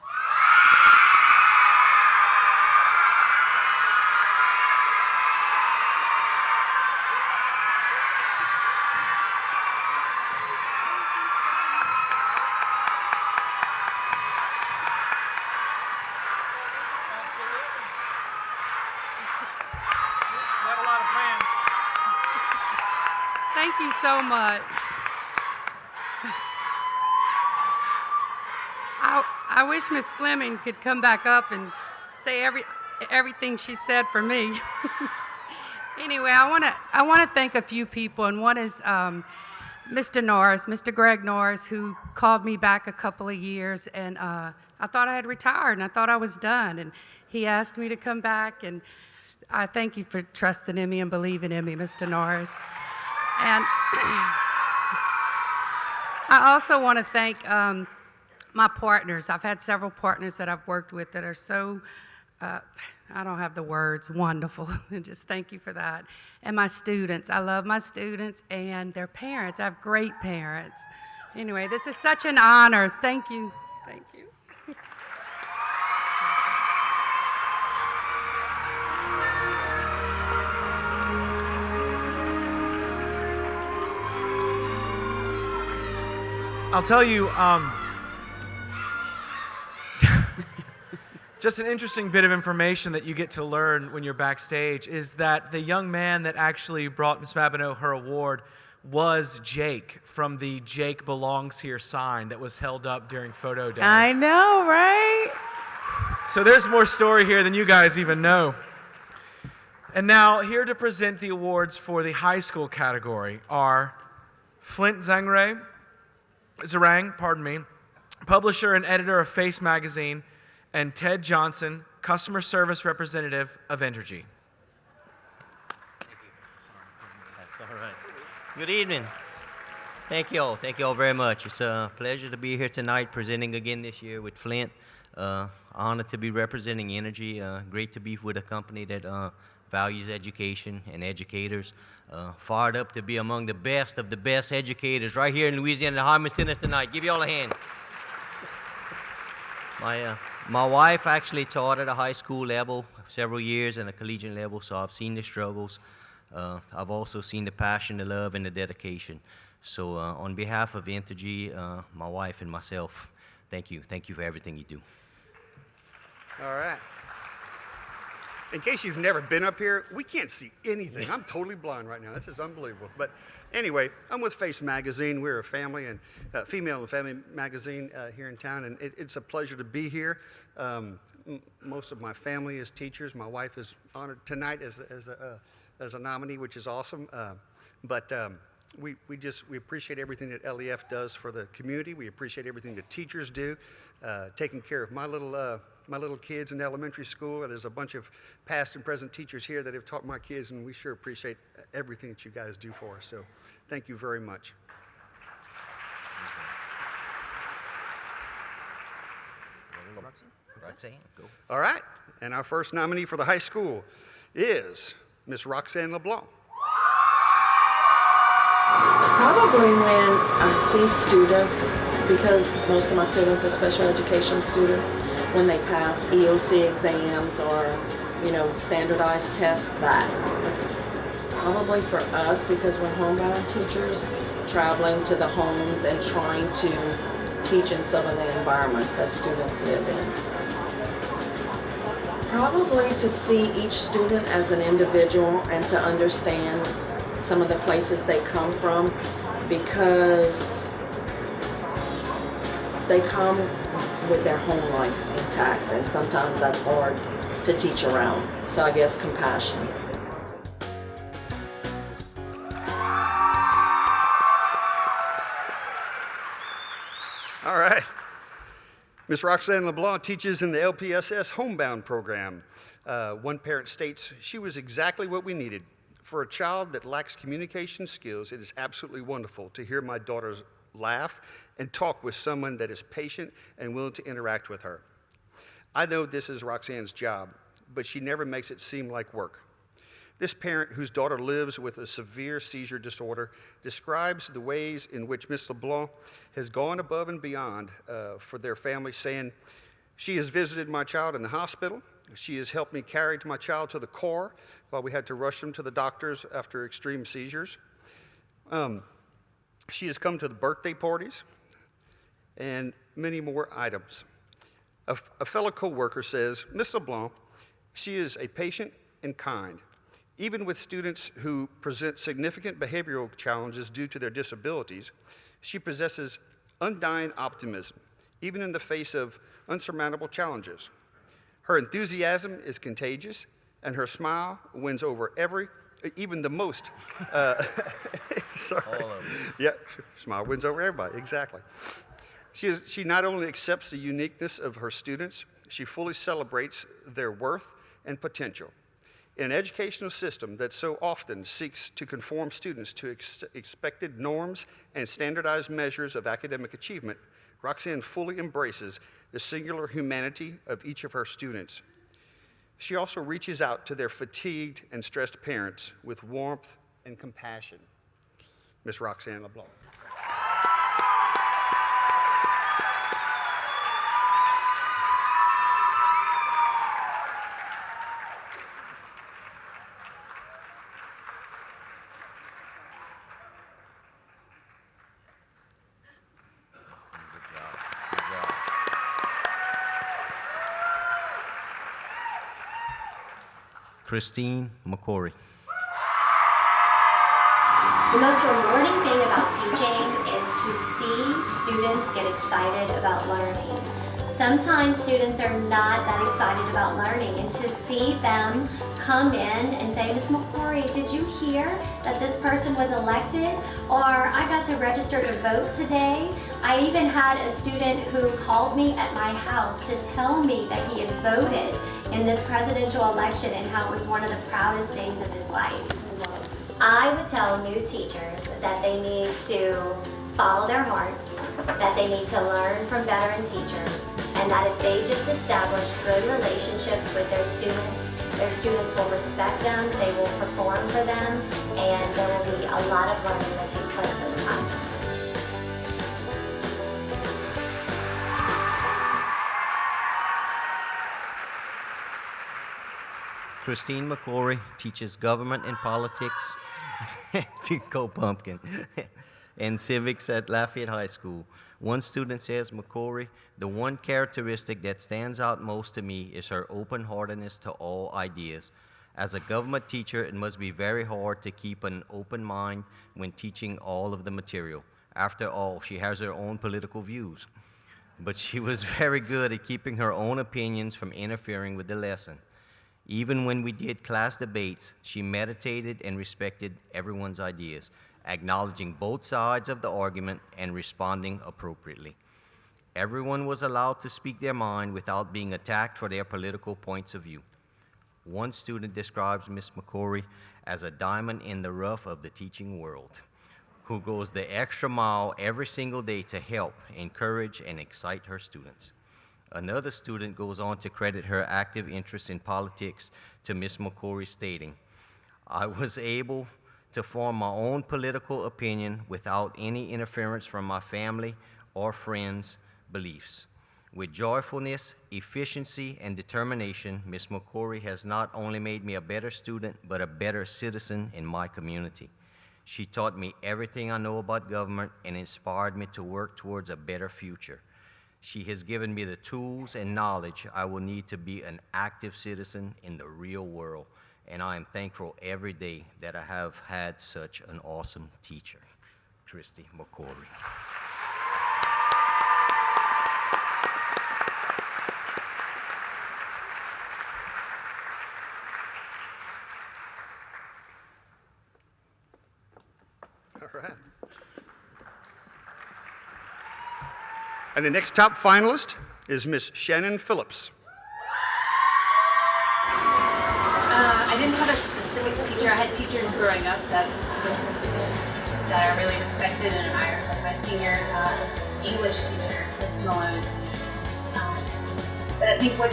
Thank you so much. I wish Miss Fleming could come back up and say everything she said for me. Anyway, I want to thank a few people, and one is Mr. Greg Norris, who called me back a couple of years, and I thought I had retired, and I thought I was done, and he asked me to come back, and I thank you for trusting in me and believing in me, Mr. Norris. And I also want to thank my partners. I've had several partners that I've worked with that are so, I don't have the words, wonderful. And just thank you for that. And my students. I love my students and their parents. I have great parents. Anyway, this is such an honor. Thank you. Thank you. I'll tell you, just an interesting bit of information that you get to learn when you're backstage is that the young man that actually brought Ms. Babineau her award was Jake from the Jake Belongs Here sign that was held up during photo day. I know, right? So there's more story here than you guys even know. And now, here to present the awards for the high school category are Flint Zarang, publisher and editor of Face Magazine, and Ted Johnson, customer service representative of Entergy. That's all right. Good evening. Thank you all. Thank you all very much. It's a pleasure to be here tonight, presenting again this year with Flint. Honored to be representing Entergy. Great to be with a company that values education and educators. Fired up to be among the best of the best educators right here in Louisiana, the Harmon Center tonight. Give you all a hand. My wife actually taught at a high school level several years and a collegiate level, so I've seen the struggles. I've also seen the passion, the love, and the dedication. So on behalf of Entergy, my wife and myself, thank you. Thank you for everything you do. All right. In case you've never been up here, we can't see anything. I'm totally blind right now. This is unbelievable. But anyway, I'm with Face Magazine. We're a family and female and family magazine here in town, and it's a pleasure to be here. Most of my family is teachers. My wife is honored tonight as a nominee, which is awesome. We appreciate everything that LEF does for the community. We appreciate everything that teachers do, taking care of my little kids in elementary school. There's a bunch of past and present teachers here that have taught my kids, and we sure appreciate everything that you guys do for us. So thank you very much. Roxanne, go. All right, and our first nominee for the high school is Miss Roxanne LeBlanc. Probably when I see students, because most of my students are special education students, when they pass EOC exams or, standardized tests, that. Probably for us, because we're homebound teachers, traveling to the homes and trying to teach in some of the environments that students live in. Probably to see each student as an individual and to understand some of the places they come from, because they come with their home life intact, and sometimes that's hard to teach around. So I guess compassion. All right. Miss Roxanne LeBlanc teaches in the LPSS Homebound program. One parent states, "She was exactly what we needed. For a child that lacks communication skills, it is absolutely wonderful to hear my daughters laugh and talk with someone that is patient and willing to interact with her. I know this is Roxanne's job, but she never makes it seem like work." This parent, whose daughter lives with a severe seizure disorder, describes the ways in which Miss LeBlanc has gone above and beyond for their family, saying, "She has visited my child in the hospital. She has helped me carry my child to the car while we had to rush him to the doctors after extreme seizures. She has come to the birthday parties and many more items." A fellow co-worker says, "Miss LeBlanc, she is a patient and kind. Even with students who present significant behavioral challenges due to their disabilities, she possesses undying optimism, even in the face of unsurmountable challenges. Her enthusiasm is contagious, and her smile wins over even the most." Sorry. All of them. Yeah, smile wins over everybody, exactly. She not only accepts the uniqueness of her students, she fully celebrates their worth and potential. In an educational system that so often seeks to conform students to expected norms and standardized measures of academic achievement, Roxanne fully embraces the singular humanity of each of her students. She also reaches out to their fatigued and stressed parents with warmth and compassion. Miss Roxanne LeBlanc. Christine McCory. The most rewarding thing about teaching is to see students get excited about learning. Sometimes students are not that excited about learning, and to see them come in and say, Ms. McCrory, did you hear that this person was elected? Or I got to register to vote today. I even had a student who called me at my house to tell me that he had voted in this presidential election and how it was one of the proudest days of his life. I would tell new teachers that they need to follow their heart, that they need to learn from veteran teachers, and that if they just establish good relationships with their students will respect them, they will perform for them, and there will be a lot of learning that takes place in the classroom. Christine McCrory teaches government and politics Go Pumpkin and civics at Lafayette High School. One student says, McCrory, the one characteristic that stands out most to me is her open-heartedness to all ideas. As a government teacher, it must be very hard to keep an open mind when teaching all of the material. After all, she has her own political views. But she was very good at keeping her own opinions from interfering with the lesson. Even when we did class debates, she meditated and respected everyone's ideas, acknowledging both sides of the argument and responding appropriately. Everyone was allowed to speak their mind without being attacked for their political points of view. One student describes Ms. McCrory as a diamond in the rough of the teaching world, who goes the extra mile every single day to help, encourage, and excite her students. Another student goes on to credit her active interest in politics to Ms. McCrory, stating, I was able to form my own political opinion without any interference from my family or friends' beliefs. With joyfulness, efficiency, and determination, Ms. McCrory has not only made me a better student, but a better citizen in my community. She taught me everything I know about government and inspired me to work towards a better future. She has given me the tools and knowledge I will need to be an active citizen in the real world, and I am thankful every day that I have had such an awesome teacher. Christy McCrory. All right. And the next top finalist is Miss Shannon Phillips. I didn't have a specific teacher. I had teachers growing up that I really respected and admired, like my senior English teacher, Miss Malone. But I think what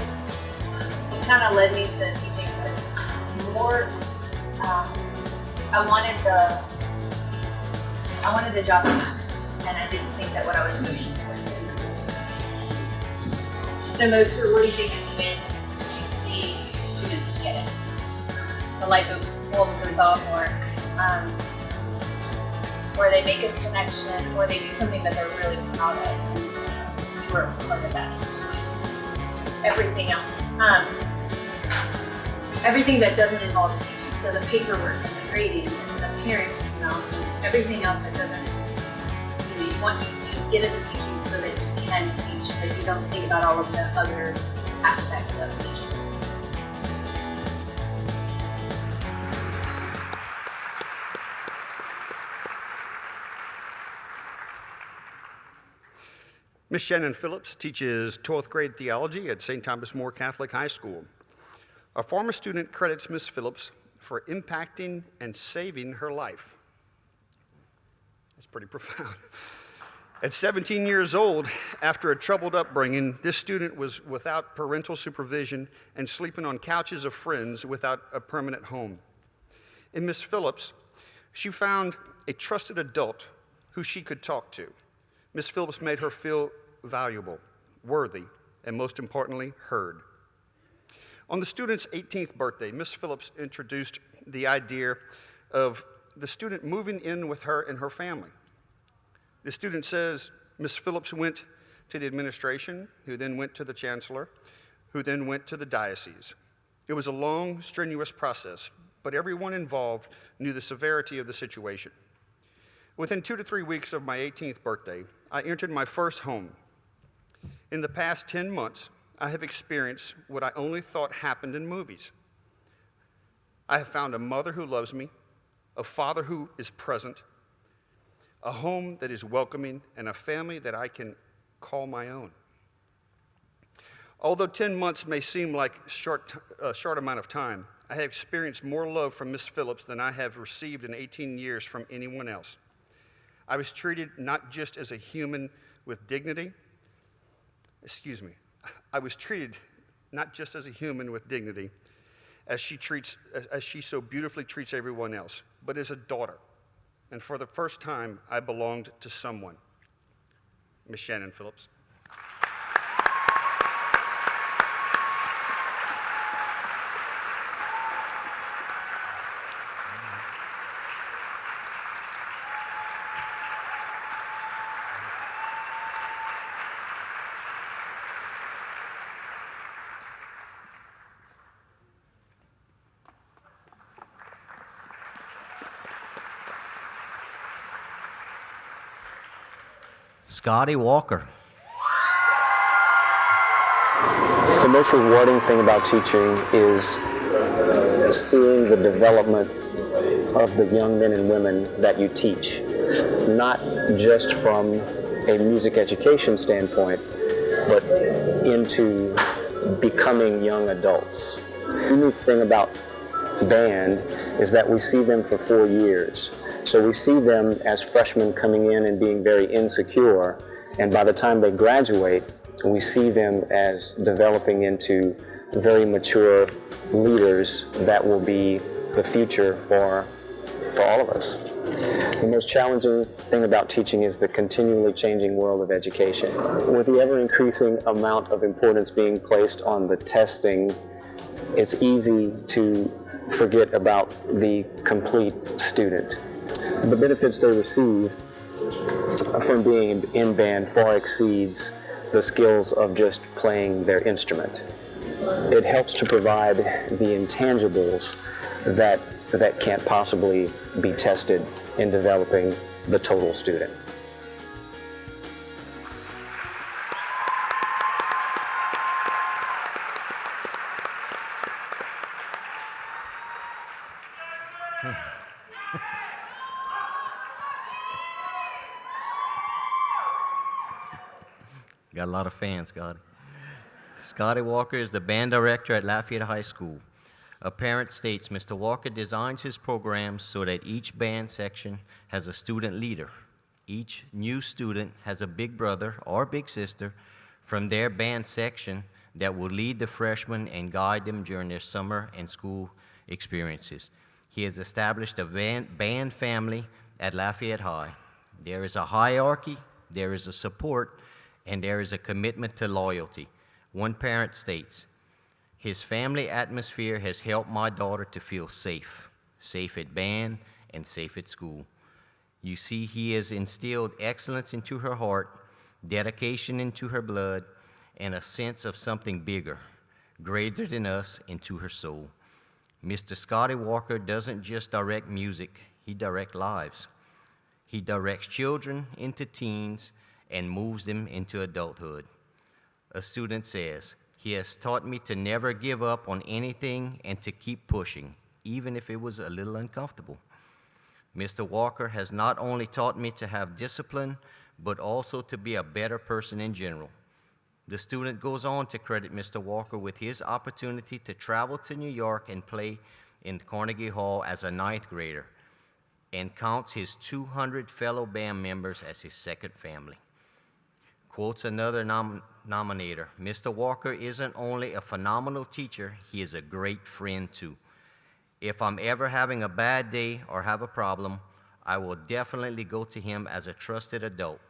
kind of led me to teaching was more, I wanted the job of math, and I didn't think that what I was doing. The most rewarding thing is when you see your students get it. The light bulb goes off, or they make a connection, or they do something that they're really proud of. You were a part of that. Everything else. Everything that doesn't involve teaching. So the paperwork and the grading and the parent emails and everything else that doesn't, you get into teaching so that you can teach, but you don't think about all of the other aspects of teaching. Miss Shannon Phillips teaches 12th grade theology at St. Thomas More Catholic High School. A former student credits Miss Phillips for impacting and saving her life. That's pretty profound. At 17 years old, after a troubled upbringing, this student was without parental supervision and sleeping on couches of friends without a permanent home. In Miss Phillips, she found a trusted adult who she could talk to. Miss Phillips made her feel valuable, worthy, and most importantly, heard. On the student's 18th birthday, Miss Phillips introduced the idea of the student moving in with her and her family. The student says Miss Phillips went to the administration, who then went to the chancellor, who then went to the diocese. It was a long, strenuous process, but everyone involved knew the severity of the situation. Within 2 to 3 weeks of my 18th birthday, I entered my first home. In the past 10 months, I have experienced what I only thought happened in movies. I have found a mother who loves me, a father who is present, a home that is welcoming, and a family that I can call my own. Although 10 months may seem like a short amount of time, I have experienced more love from Ms. Phillips than I have received in 18 years from anyone else. I was treated not just as a human with dignity, I was treated not just as a human with dignity, as she so beautifully treats everyone else, but as a daughter. And for the first time, I belonged to someone. Ms. Shannon Phillips. Scotty Walker. The most rewarding thing about teaching is seeing the development of the young men and women that you teach, not just from a music education standpoint, but into becoming young adults. The unique thing about band is that we see them for 4 years. So we see them as freshmen coming in and being very insecure, and by the time they graduate, we see them as developing into very mature leaders that will be the future for all of us. The most challenging thing about teaching is the continually changing world of education. With the ever-increasing amount of importance being placed on the testing, it's easy to forget about the complete student. The benefits they receive from being in band far exceeds the skills of just playing their instrument. It helps to provide the intangibles that can't possibly be tested in developing the total student. Got a lot of fans, Scotty. Scotty Walker is the band director at Lafayette High School. A parent states Mr. Walker designs his programs so that each band section has a student leader. Each new student has a big brother or big sister from their band section that will lead the freshmen and guide them during their summer and school experiences. He has established a band family at Lafayette High. There is a hierarchy, there is a support, and there is a commitment to loyalty. One parent states, "His family atmosphere has helped my daughter to feel safe, safe at band and safe at school. You see, he has instilled excellence into her heart, dedication into her blood, and a sense of something bigger, greater than us, into her soul." Mr. Scotty Walker doesn't just direct music, he directs lives. He directs children into teens and moves them into adulthood. A student says, "He has taught me to never give up on anything and to keep pushing, even if it was a little uncomfortable. Mr. Walker has not only taught me to have discipline, but also to be a better person in general." The student goes on to credit Mr. Walker with his opportunity to travel to New York and play in Carnegie Hall as a 9th grader, and counts his 200 fellow band members as his second family. Quotes another nominator, "Mr. Walker isn't only a phenomenal teacher, he is a great friend too. If I'm ever having a bad day or have a problem, I will definitely go to him as a trusted adult.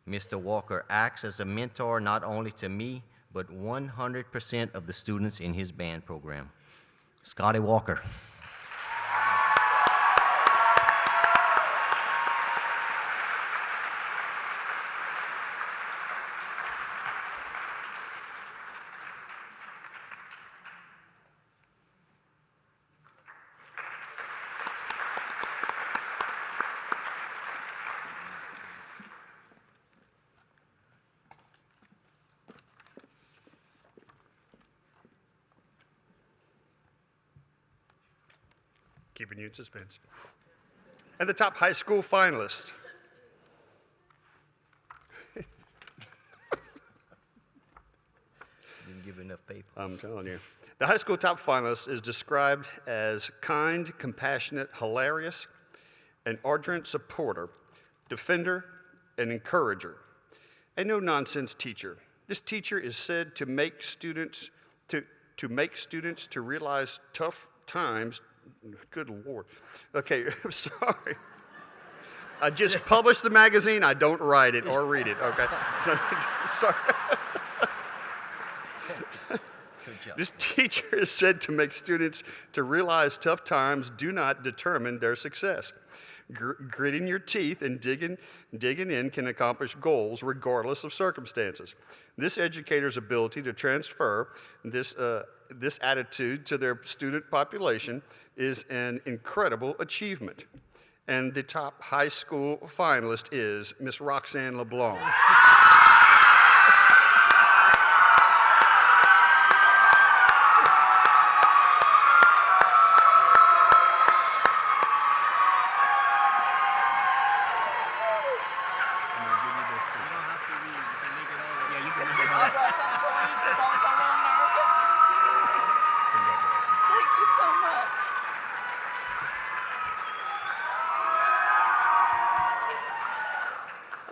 Mr. Walker acts as a mentor not only to me, but 100% of the students in his band program." Scotty Walker. Keeping you in suspense. And the top high school finalist. Didn't give enough paper. I'm telling you. The high school top finalist is described as kind, compassionate, hilarious, an ardent supporter, defender, and encourager, a no-nonsense teacher. This teacher is said to make students to realize tough times. Good Lord. Okay, I'm sorry. I just published the magazine. I don't write it or read it. Okay. Sorry. This teacher is said to make students to realize tough times do not determine their success. Gritting your teeth and digging in can accomplish goals regardless of circumstances. This educator's ability to transfer this attitude to their student population is an incredible achievement. And the top high school finalist is Miss Roxanne LeBlanc.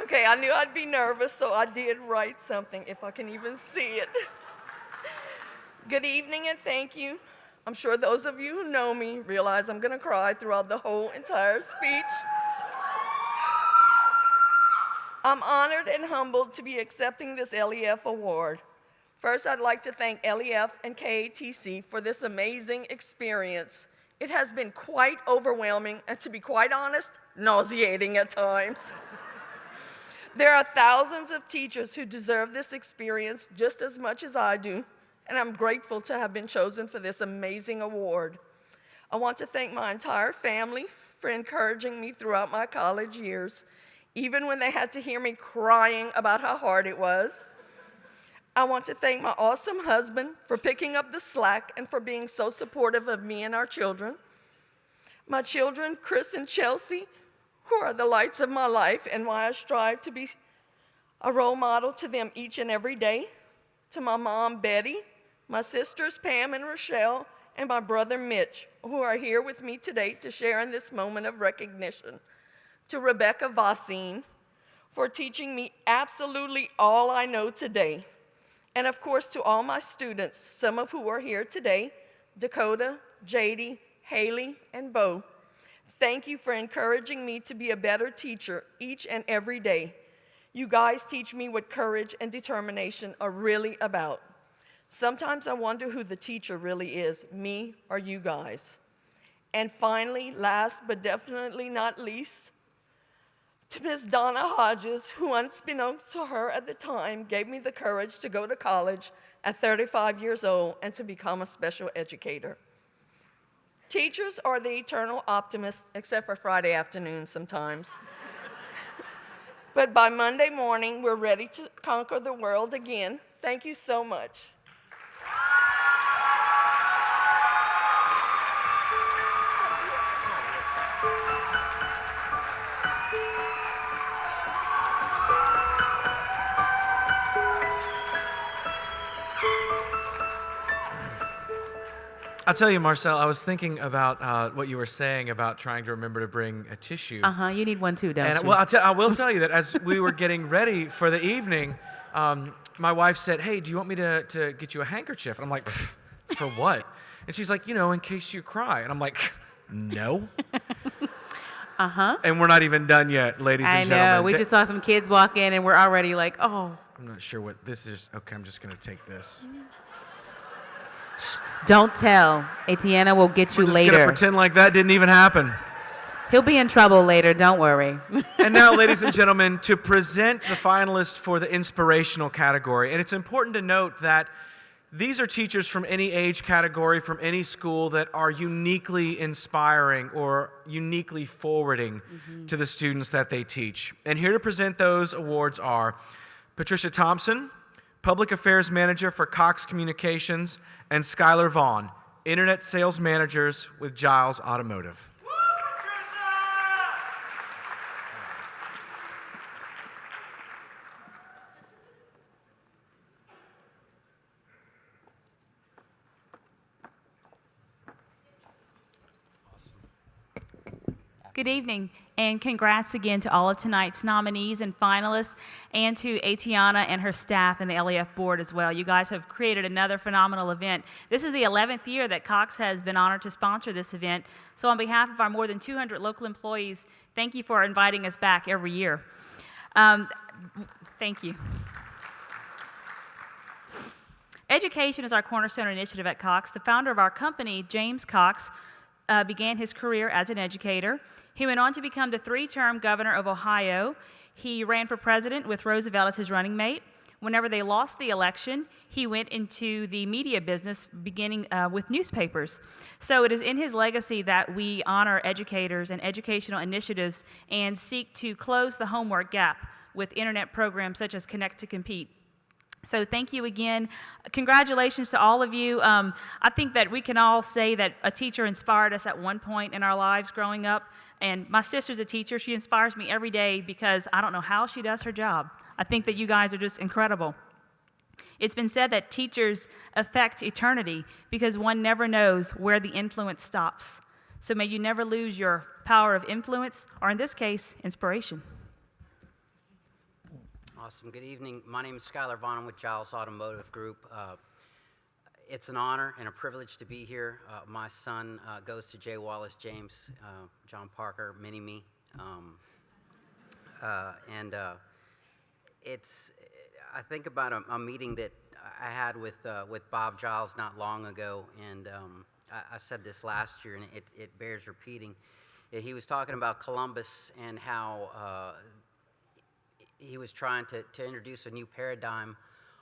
Okay, I knew I'd be nervous, so I did write something, if I can even see it. Good evening and thank you. I'm sure those of you who know me realize I'm going to cry throughout the whole entire speech. I'm honored and humbled to be accepting this LEF award. First, I'd like to thank LEF and KATC for this amazing experience. It has been quite overwhelming and, to be quite honest, nauseating at times. There are thousands of teachers who deserve this experience just as much as I do, and I'm grateful to have been chosen for this amazing award. I want to thank my entire family for encouraging me throughout my college years, even when they had to hear me crying about how hard it was. I want to thank my awesome husband for picking up the slack and for being so supportive of me and our children. My children, Chris and Chelsea, who are the lights of my life and why I strive to be a role model to them each and every day. To my mom, Betty, my sisters, Pam and Rochelle, and my brother, Mitch, who are here with me today to share in this moment of recognition. To Rebecca Vossine for teaching me absolutely all I know today. And of course, to all my students, some of who are here today, Dakota, JD, Haley, and Bo. Thank you for encouraging me to be a better teacher each and every day. You guys teach me what courage and determination are really about. Sometimes I wonder who the teacher really is, me or you guys. And finally, last but definitely not least, to Ms. Donna Hodges, who unbeknownst to her at the time, gave me the courage to go to college at 35 years old and to become a special educator. Teachers are the eternal optimists, except for Friday afternoons sometimes. But by Monday morning, we're ready to conquer the world again. Thank you so much. I'll tell you, Marcel, I was thinking about what you were saying about trying to remember to bring a tissue. You need one too, don't you? Well, I will tell you that as we were getting ready for the evening, my wife said, hey, do you want me to get you a handkerchief? And I'm like, for what? And she's like, in case you cry. And I'm like, no. And we're not even done yet, ladies and gentlemen. I know. We just saw some kids walk in and we're already like, oh. I'm not sure what this is. Okay, I'm just going to take this. Don't tell. Etienne will get you We're just later. going to pretend like that didn't even happen. He'll be in trouble later, don't worry. And now, ladies and gentlemen, to present the finalists for the Inspirational category. And it's important to note that these are teachers from any age category, from any school that are uniquely inspiring or uniquely forwarding to the students that they teach. And here to present those awards are Patricia Thompson, Public Affairs Manager for Cox Communications, and Skylar Vaughn, Internet Sales Managers with Giles Automotive. Good evening, and congrats again to all of tonight's nominees and finalists, and to Atiana and her staff and the LEF board as well. You guys have created another phenomenal event. This is the 11th year that Cox has been honored to sponsor this event. So on behalf of our more than 200 local employees, thank you for inviting us back every year. Thank you. Education is our cornerstone initiative at Cox. The founder of our company, James Cox, began his career as an educator. He went on to become the 3-term governor of Ohio. He ran for president with Roosevelt as his running mate. Whenever they lost the election, he went into the media business, beginning with newspapers. So it is in his legacy that we honor educators and educational initiatives and seek to close the homework gap with internet programs such as Connect to Compete. So thank you again. Congratulations to all of you. I think that we can all say that a teacher inspired us at one point in our lives growing up. And my sister's a teacher. She inspires me every day because I don't know how she does her job. I think that you guys are just incredible. It's been said that teachers affect eternity because one never knows where the influence stops. So may you never lose your power of influence, or in this case, inspiration. Awesome. Good evening. My name is Skylar Vaughn. I'm with Giles Automotive Group. It's an honor and a privilege to be here. My son goes to J. Wallace James, John Parker, Mini-Me. I think about a meeting that I had with Bob Giles not long ago, and I said this last year, and it bears repeating. He was talking about Columbus and how he was trying to introduce a new paradigm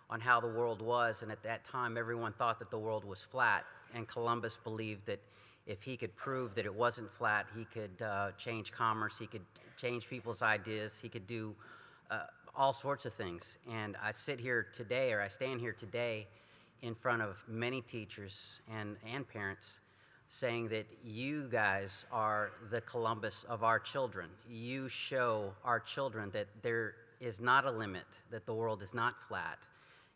on how the world was, and at that time everyone thought that the world was flat, and Columbus believed that if he could prove that it wasn't flat, he could change commerce, he could change people's ideas, he could do all sorts of things. And I stand here today in front of many teachers and parents saying that you guys are the Columbus of our children. You show our children that there is not a limit, that the world is not flat,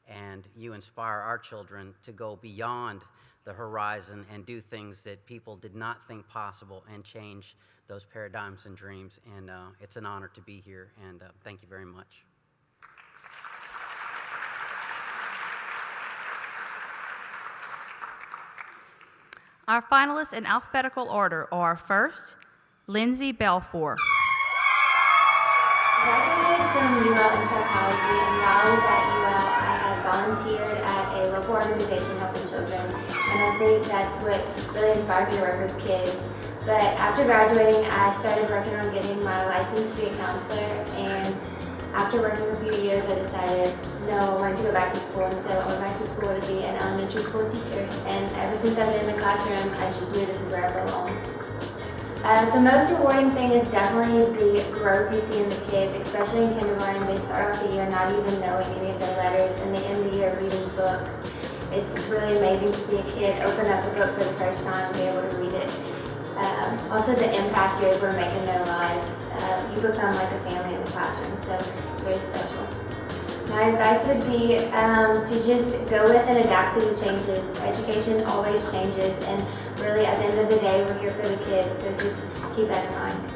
and you inspire our children to go beyond the horizon and do things that people did not think possible and change those paradigms and dreams. And it's an honor to be here, and thank you very much. Our finalists in alphabetical order are first, Lindsay Belfour. I graduated from UL in psychology, and while I was at UL, I had volunteered at a local organization helping children, and I think that's what really inspired me to work with kids. But after graduating, I started working on getting my license to be a counselor, and after working for a few years, I decided, no, I wanted to go back to school, and so I went back to school to be an elementary school teacher, and ever since I've been in the classroom, I just knew this is where I belong. The most rewarding thing is definitely the growth you see in the kids, especially in kindergarten. They start off the year not even knowing any of their letters, and they end the year reading books. It's really amazing to see a kid open up a book for the first time and be able to read it. Also the impact you're able to make in their lives. You become like a family in the classroom, so it's very special. My advice would be to just go with and adapt to the changes. Education always changes, and really at the end of the day, we're here for the kids, so just keep that in mind.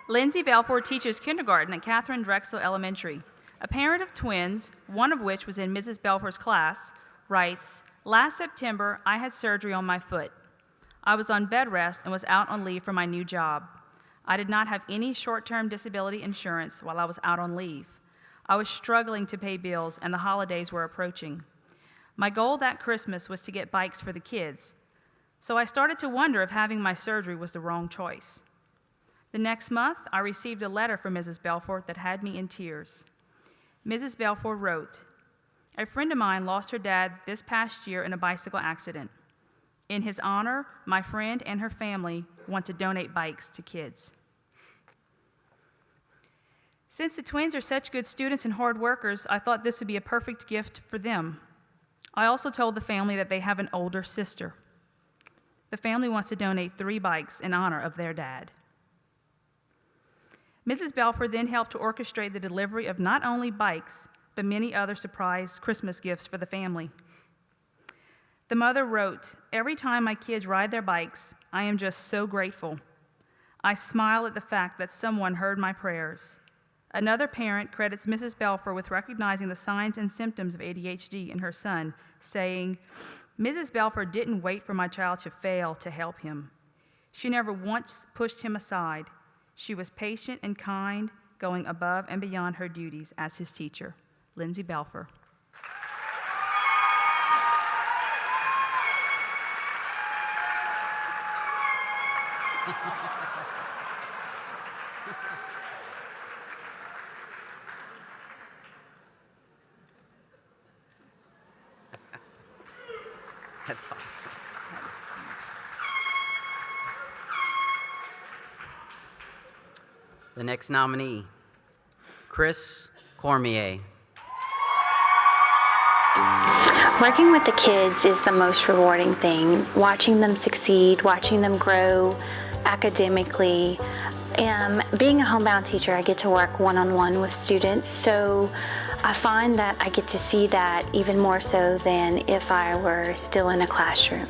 Lindsay Belfour teaches kindergarten at Catherine Drexel Elementary. A parent of twins, one of which was in Mrs. Belfour's class, writes, "Last September, I had surgery on my foot. I was on bed rest and was out on leave for my new job. I did not have any short-term disability insurance while I was out on leave. I was struggling to pay bills, and the holidays were approaching. My goal that Christmas was to get bikes for the kids, so I started to wonder if having my surgery was the wrong choice. The next month, I received a letter from Mrs. Belfour that had me in tears. Mrs. Belfour wrote, "A friend of mine lost her dad this past year in a bicycle accident. In his honor, my friend and her family want to donate bikes to kids. Since the twins are such good students and hard workers, I thought this would be a perfect gift for them. I also told the family that they have an older sister. The family wants to donate 3 bikes in honor of their dad. Mrs. Belfer then helped to orchestrate the delivery of not only bikes, but many other surprise Christmas gifts for the family. The mother wrote, "Every time my kids ride their bikes, I am just so grateful. I smile at the fact that someone heard my prayers." Another parent credits Mrs. Belfer with recognizing the signs and symptoms of ADHD in her son, saying, "Mrs. Belfer didn't wait for my child to fail to help him. She never once pushed him aside. She was patient and kind, going above and beyond her duties as his teacher." Lindsay Belfer. That's awesome. The next nominee, Chris Cormier. Working with the kids is the most rewarding thing. Watching them succeed, watching them grow academically. Being a homebound teacher, I get to work one-on-one with students, so I find that I get to see that even more so than if I were still in a classroom.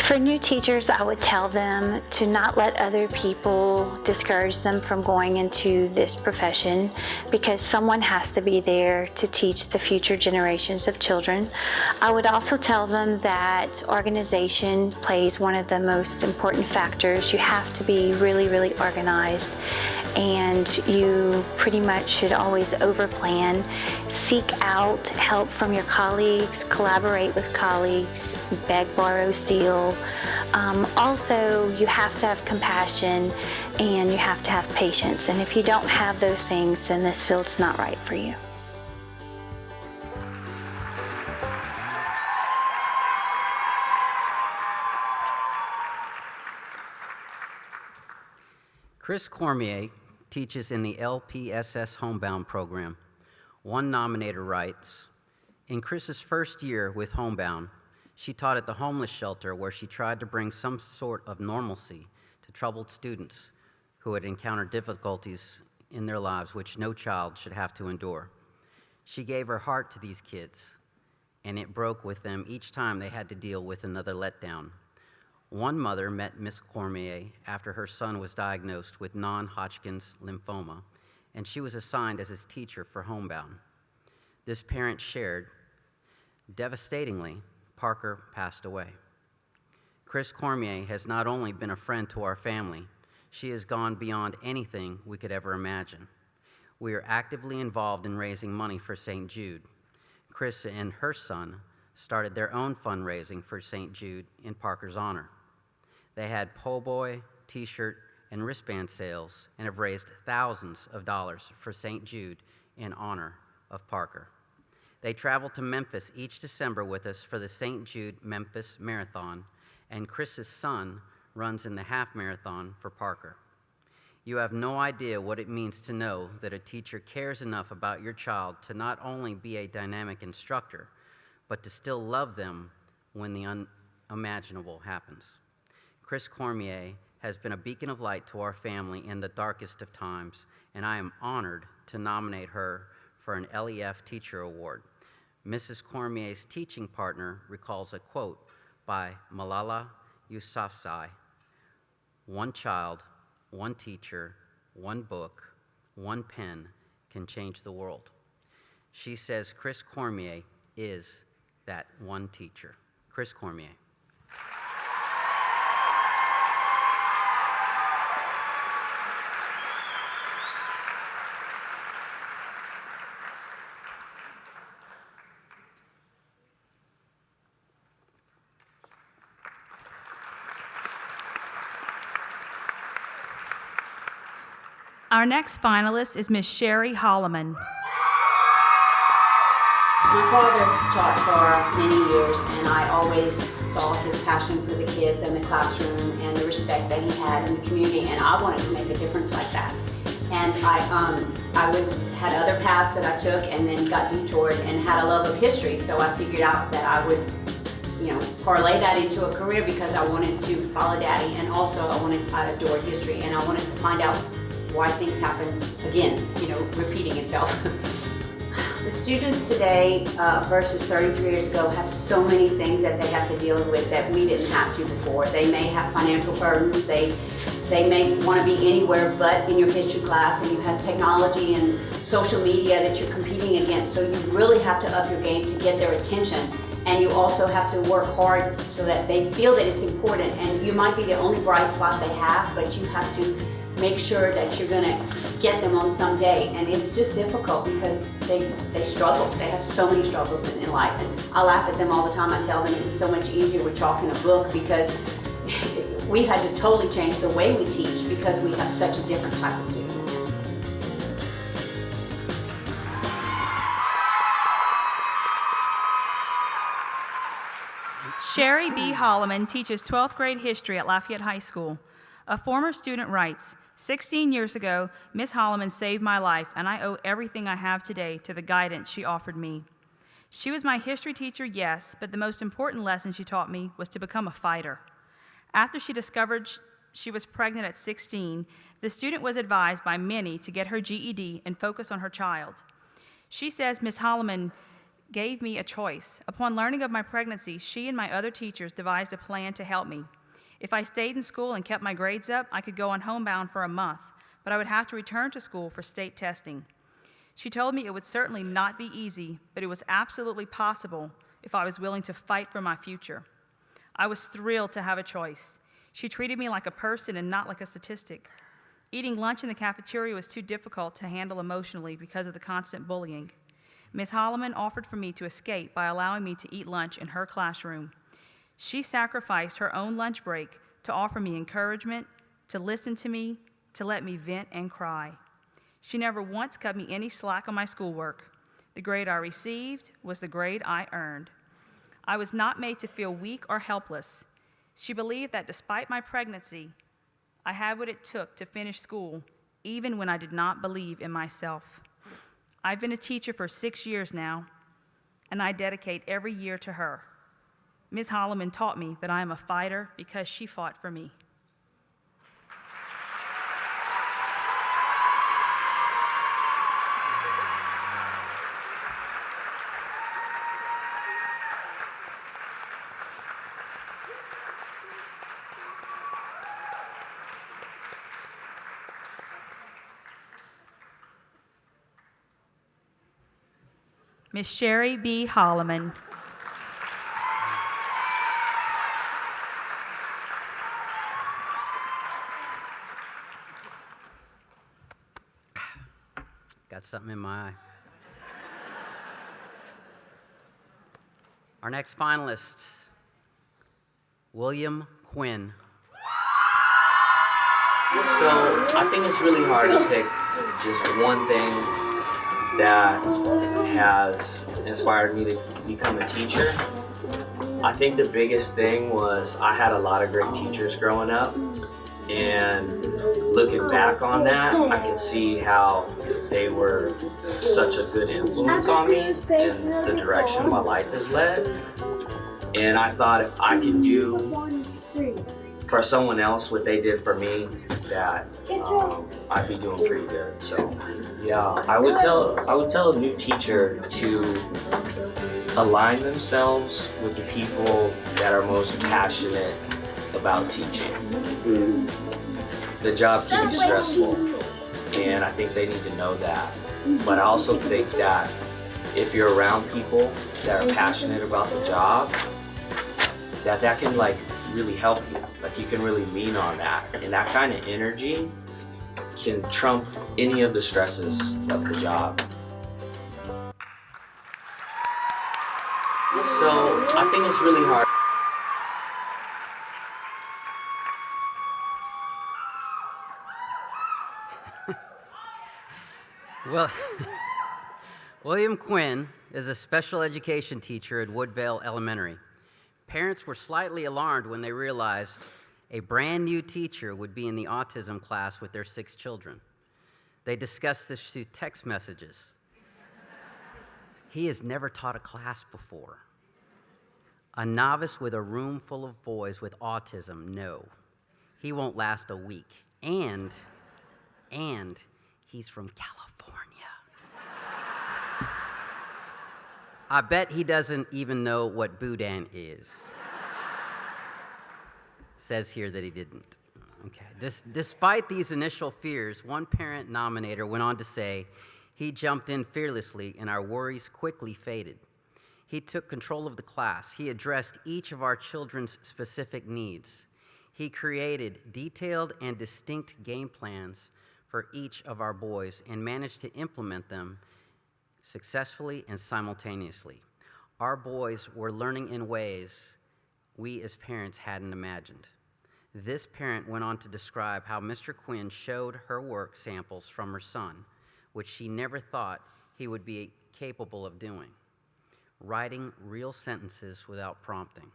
For new teachers, I would tell them to not let other people discourage them from going into this profession, because someone has to be there to teach the future generations of children. I would also tell them that organization plays one of the most important factors. You have to be really, really organized, and you pretty much should always overplan. Seek out help from your colleagues, collaborate with colleagues, beg, borrow, steal. Also, you have to have compassion and you have to have patience. And if you don't have those things, then this field's not right for you. Chris Cormier teaches in the LPSS Homebound program. One nominator writes, "In Chris's first year with Homebound, she taught at the homeless shelter where she tried to bring some sort of normalcy to troubled students who had encountered difficulties in their lives which no child should have to endure. She gave her heart to these kids, and it broke with them each time they had to deal with another letdown. One mother met Miss Cormier after her son was diagnosed with non-Hodgkin's lymphoma, and she was assigned as his teacher for Homebound. This parent shared, devastatingly, Parker passed away. Chris Cormier has not only been a friend to our family, she has gone beyond anything we could ever imagine. We are actively involved in raising money for St. Jude. Chris and her son started their own fundraising for St. Jude in Parker's honor. They had po' boy, t-shirt, and wristband sales and have raised thousands of dollars for St. Jude in honor of Parker. They travel to Memphis each December with us for the St. Jude Memphis Marathon, and Chris's son runs in the half marathon for Parker. You have no idea what it means to know that a teacher cares enough about your child to not only be a dynamic instructor, but to still love them when the unimaginable happens. Chris Cormier has been a beacon of light to our family in the darkest of times, and I am honored to nominate her for an LEF Teacher Award. Mrs. Cormier's teaching partner recalls a quote by Malala Yousafzai, "One child, one teacher, one book, one pen can change the world." She says Chris Cormier is that one teacher. Chris Cormier. Our next finalist is Ms. Sherry Holloman. My father taught for many years, and I always saw his passion for the kids and the classroom and the respect that he had in the community, and I wanted to make a difference like that. And I had other paths that I took, and then got detoured and had a love of history, so I figured out that I would, parlay that into a career because I wanted to follow Daddy, and also I adored history, and I wanted to find out why things happen again, repeating itself. The students today versus 33 years ago have so many things that they have to deal with that we didn't have to before. They may have financial burdens, they may want to be anywhere but in your history class, and you have technology and social media that you're competing against, so you really have to up your game to get their attention. And you also have to work hard so that they feel that it's important, and you might be the only bright spot they have, but you have to make sure that you're going to get them on some day. And it's just difficult because they struggle. They have so many struggles in life. And I laugh at them all the time. I tell them it was so much easier with chalk and a book because we've had to totally change the way we teach because we have such a different type of student. Sherry B. Holloman teaches 12th grade history at Lafayette High School. A former student writes, 16 years ago, Ms. Holloman saved my life, and I owe everything I have today to the guidance she offered me. She was my history teacher, yes, but the most important lesson she taught me was to become a fighter. After she discovered she was pregnant at 16, the student was advised by many to get her GED and focus on her child. She says Ms. Holloman gave me a choice. Upon learning of my pregnancy, she and my other teachers devised a plan to help me. If I stayed in school and kept my grades up, I could go on homebound for a month, but I would have to return to school for state testing. She told me it would certainly not be easy, but it was absolutely possible if I was willing to fight for my future. I was thrilled to have a choice. She treated me like a person and not like a statistic. Eating lunch in the cafeteria was too difficult to handle emotionally because of the constant bullying. Ms. Holloman offered for me to escape by allowing me to eat lunch in her classroom. She sacrificed her own lunch break to offer me encouragement, to listen to me, to let me vent and cry. She never once cut me any slack on my schoolwork. The grade I received was the grade I earned. I was not made to feel weak or helpless. She believed that despite my pregnancy, I had what it took to finish school, even when I did not believe in myself. I've been a teacher for 6 years now, and I dedicate every year to her. Ms. Holloman taught me that I am a fighter because she fought for me. Ms. Sherry B. Holloman. Got something in my eye. Our next finalist, William Quinn. So I think it's really hard to pick just one thing that has inspired me to become a teacher. I think the biggest thing was I had a lot of great teachers growing up, and looking back on that, I can see how they were such a good influence on me and the direction my life has led. And I thought if I could do for someone else what they did for me, that I'd be doing pretty good. So yeah, I would tell a new teacher to align themselves with the people that are most passionate about teaching. The job can be stressful, and I think they need to know that. But I also think that if you're around people that are passionate about the job, that can like really help you. Like you can really lean on that, and that kind of energy can trump any of the stresses of the job. So I think it's really hard. Well, William Quinn is a special education teacher at Woodvale Elementary. Parents were slightly alarmed when they realized a brand new teacher would be in the autism class with their 6 children. They discussed this through text messages. He has never taught a class before. A novice with a room full of boys with autism, no. He won't last a week. And he's from California. I bet he doesn't even know what boudin is. Says here that he didn't. Okay. Despite these initial fears, one parent nominator went on to say, he jumped in fearlessly and our worries quickly faded. He took control of the class. He addressed each of our children's specific needs. He created detailed and distinct game plans for each of our boys and managed to implement them successfully and simultaneously. Our boys were learning in ways we as parents hadn't imagined. This parent went on to describe how Mr. Quinn showed her work samples from her son, which she never thought he would be capable of doing. Writing real sentences without prompting.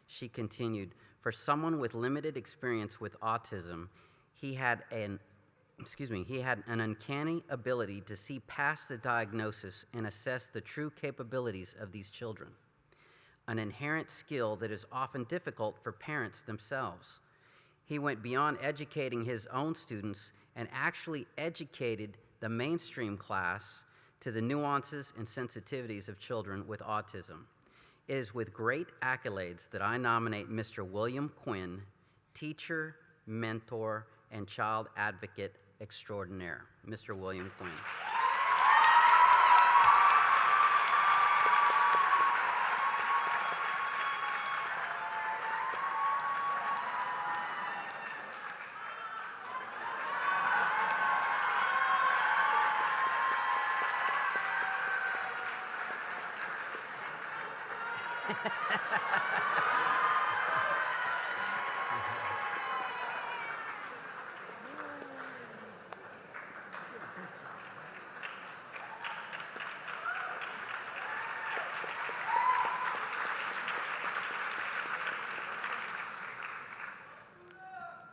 She continued, for someone with limited experience with autism, he had an uncanny ability to see past the diagnosis and assess the true capabilities of these children. An inherent skill that is often difficult for parents themselves. He went beyond educating his own students and actually educated the mainstream class to the nuances and sensitivities of children with autism. It is with great accolades that I nominate Mr. William Quinn, teacher, mentor, and child advocate extraordinaire. Mr. William Quinn.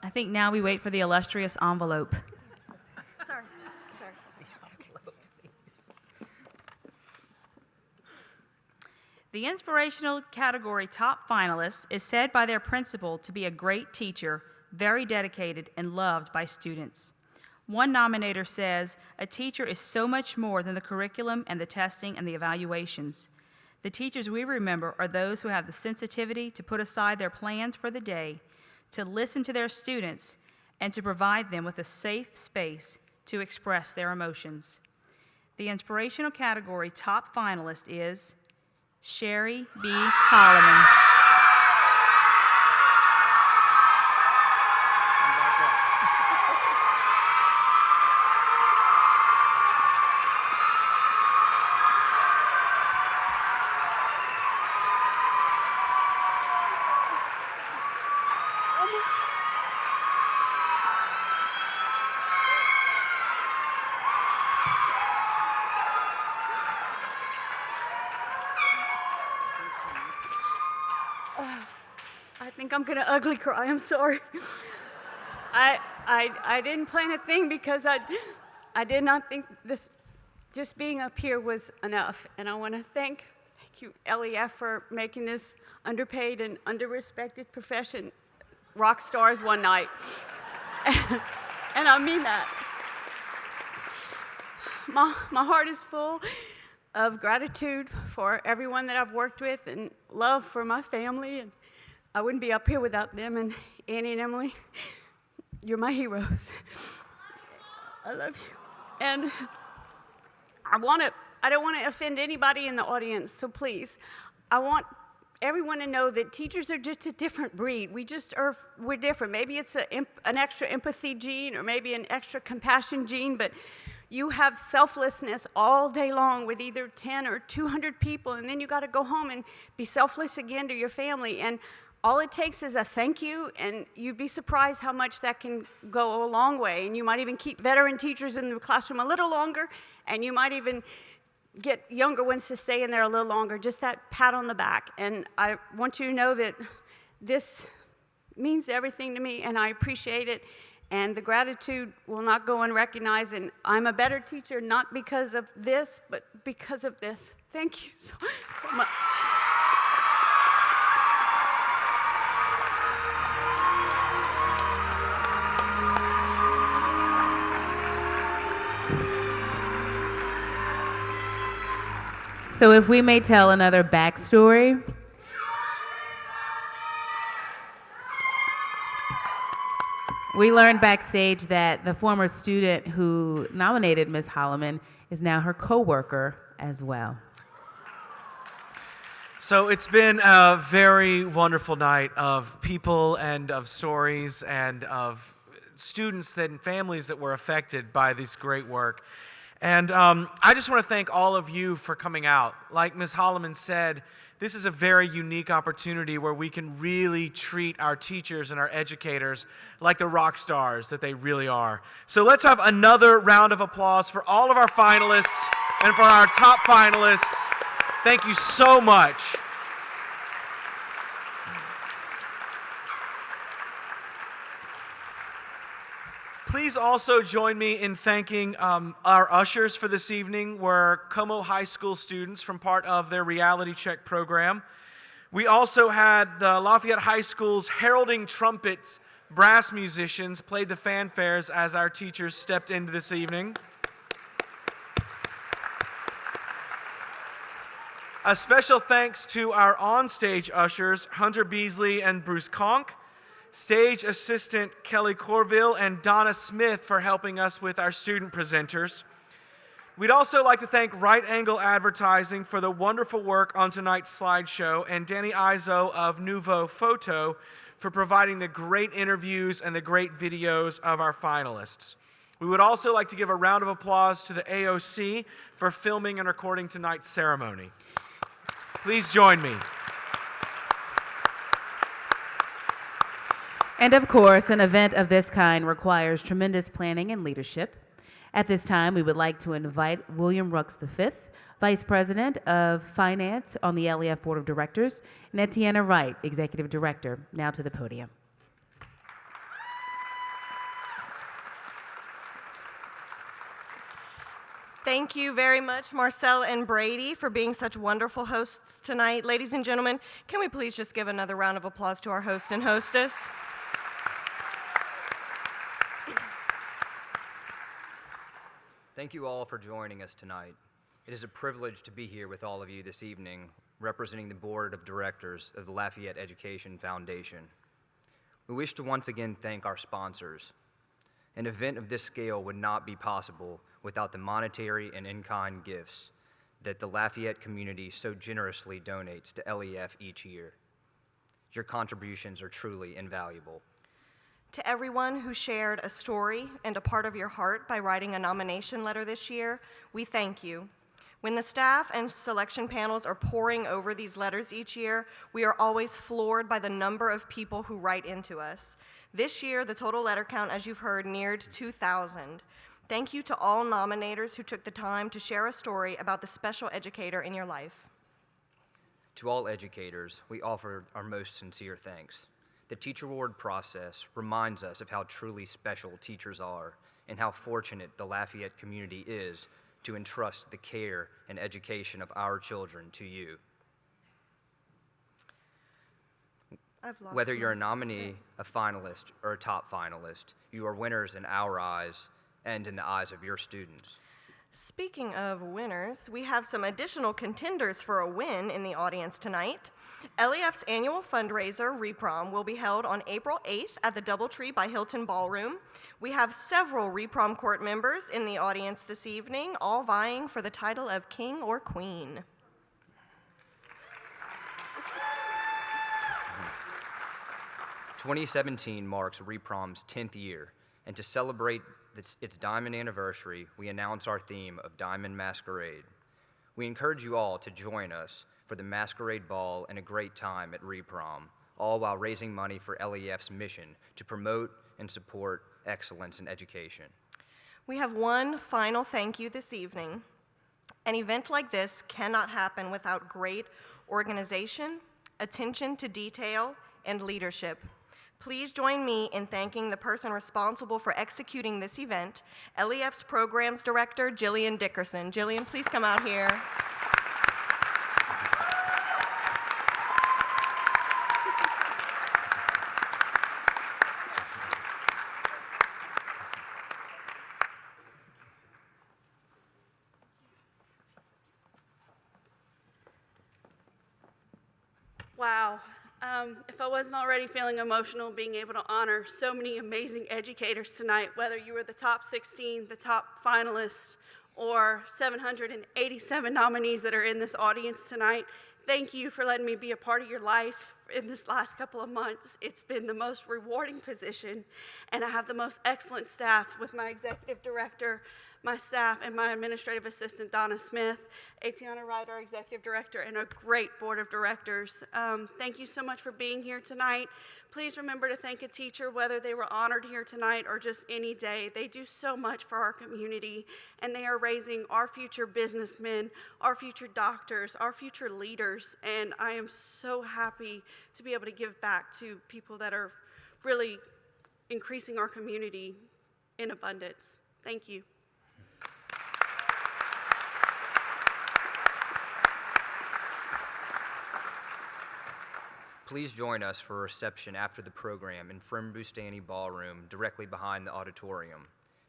I think now we wait for the illustrious envelope. Sorry. The Inspirational category top finalist is said by their principal to be a great teacher, very dedicated and loved by students. One nominator says, a teacher is so much more than the curriculum and the testing and the evaluations. The teachers we remember are those who have the sensitivity to put aside their plans for the day, to listen to their students, and to provide them with a safe space to express their emotions. The Inspirational category top finalist is Sherry B. Holloman. I think I'm gonna ugly cry. I'm sorry. I didn't plan a thing because I did not think this just being up here was enough. And I want to thank you, LEF, for making this underpaid and underrespected profession rock stars one night. And I mean that. My heart is full of gratitude for everyone that I've worked with and love for my family. And I wouldn't be up here without them. And Annie and Emily, you're my heroes. I love you. And I don't want to offend anybody in the audience, so please, I want everyone to know that teachers are just a different breed. We're different. Maybe it's an extra empathy gene or maybe an extra compassion gene, but you have selflessness all day long with either 10 or 200 people, and then you got to go home and be selfless again to your family. And all it takes is a thank you, and you'd be surprised how much that can go a long way. And you might even keep veteran teachers in the classroom a little longer, and you might even get younger ones to stay in there a little longer, just that pat on the back. And I want you to know that this means everything to me, and I appreciate it. And the gratitude will not go unrecognized. And I'm a better teacher, not because of this, but because of this. Thank you so much. So if we may tell another backstory. We learned backstage that the former student who nominated Ms. Holloman is now her coworker as well. So it's been a very wonderful night of people and of stories and of students and families that were affected by this great work. And I just want to thank all of you for coming out. Like Ms. Holloman said, this is a very unique opportunity where we can really treat our teachers and our educators like the rock stars that they really are. So let's have another round of applause for all of our finalists and for our top finalists. Thank you so much. Please also join me in thanking our ushers for this evening. Were Como High School students from part of their reality check program. We also had the Lafayette High School's heralding trumpets brass musicians played the fanfares as our teachers stepped into this evening. A special thanks to our onstage ushers, Hunter Beasley and Bruce Conk, stage assistant Kelly Corville and Donna Smith for helping us with our student presenters. We'd also like to thank Right Angle Advertising for the wonderful work on tonight's slideshow, and Danny Izo of Nouveau Photo for providing the great interviews and the great videos of our finalists. We would also like to give a round of applause to the AOC for filming and recording tonight's ceremony. Please join me. And of course, an event of this kind requires tremendous planning and leadership. At this time, we would like to invite William Rux V, Vice President of Finance on the LEF Board of Directors, and Etienne Wright, Executive Director, now to the podium. Thank you very much, Marcel and Brady, for being such wonderful hosts tonight. Ladies and gentlemen, can we please just give another round of applause to our host and hostess? Thank you all for joining us tonight. It is a privilege to be here with all of you this evening, representing the Board of Directors of the Lafayette Education Foundation. We wish to once again thank our sponsors. An event of this scale would not be possible without the monetary and in-kind gifts that the Lafayette community so generously donates to LEF each year. Your contributions are truly invaluable. To everyone who shared a story and a part of your heart by writing a nomination letter this year, we thank you. When the staff and selection panels are poring over these letters each year, we are always floored by the number of people who write into us. This year, the total letter count, as you've heard, neared 2,000. Thank you to all nominators who took the time to share a story about the special educator in your life. To all educators, we offer our most sincere thanks. The Teacher Award process reminds us of how truly special teachers are and how fortunate the Lafayette community is to entrust the care and education of our children to you. Whether you're a nominee, a finalist, or a top finalist, you are winners in our eyes and in the eyes of your students. Speaking of winners, we have some additional contenders for a win in the audience tonight. LEF's annual fundraiser, Reprom, will be held on April 8th at the Doubletree by Hilton Ballroom. We have several Reprom court members in the audience this evening, all vying for the title of King or Queen. Mm-hmm. 2017 marks Reprom's 10th year, and to celebrate its Diamond anniversary, we announce our theme of Diamond Masquerade. We encourage you all to join us for the Masquerade Ball and a great time at Reprom, all while raising money for LEF's mission to promote and support excellence in education. We have one final thank you this evening. An event like this cannot happen without great organization, attention to detail, and leadership. Please join me in thanking the person responsible for executing this event, LEF's Programs Director, Jillian Dickerson. Jillian, please come out here. Wow. If I wasn't already feeling emotional being able to honor so many amazing educators tonight, whether you were the top 16, the top finalists, or 787 nominees that are in this audience tonight, thank you for letting me be a part of your life in this last couple of months. It's been the most rewarding position, and I have the most excellent staff with my executive director, my staff, and my administrative assistant, Donna Smith, Atiana Wright, our executive director, and a great board of directors. Thank you so much for being here tonight. Please remember to thank a teacher, whether they were honored here tonight or just any day. They do so much for our community, and they are raising our future businessmen, our future doctors, our future leaders, and I am so happy to be able to give back to people that are really increasing our community in abundance. Thank you. Please join us for a reception after the program in Frimbustani Ballroom, directly behind the auditorium.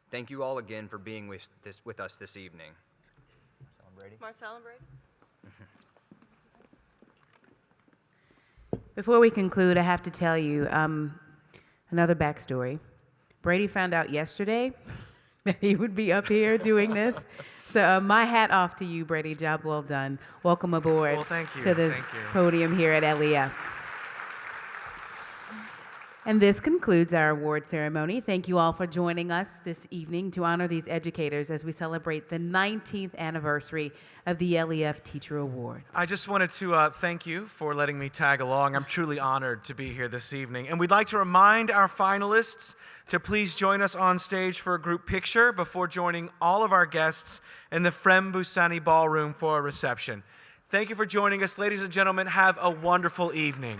Thank you all again for being with us this evening. Marcel and Brady. Before we conclude, I have to tell you another backstory. Brady found out yesterday that he would be up here doing this. So my hat off to you, Brady. Job well done. Welcome aboard to this podium here at LEF. And this concludes our award ceremony. Thank you all for joining us this evening to honor these educators as we celebrate the 19th anniversary of the LEF Teacher Awards. I just wanted to thank you for letting me tag along. I'm truly honored to be here this evening. And we'd like to remind our finalists to please join us on stage for a group picture before joining all of our guests in the Frimbustani Ballroom for a reception. Thank you for joining us, ladies and gentlemen. Have a wonderful evening.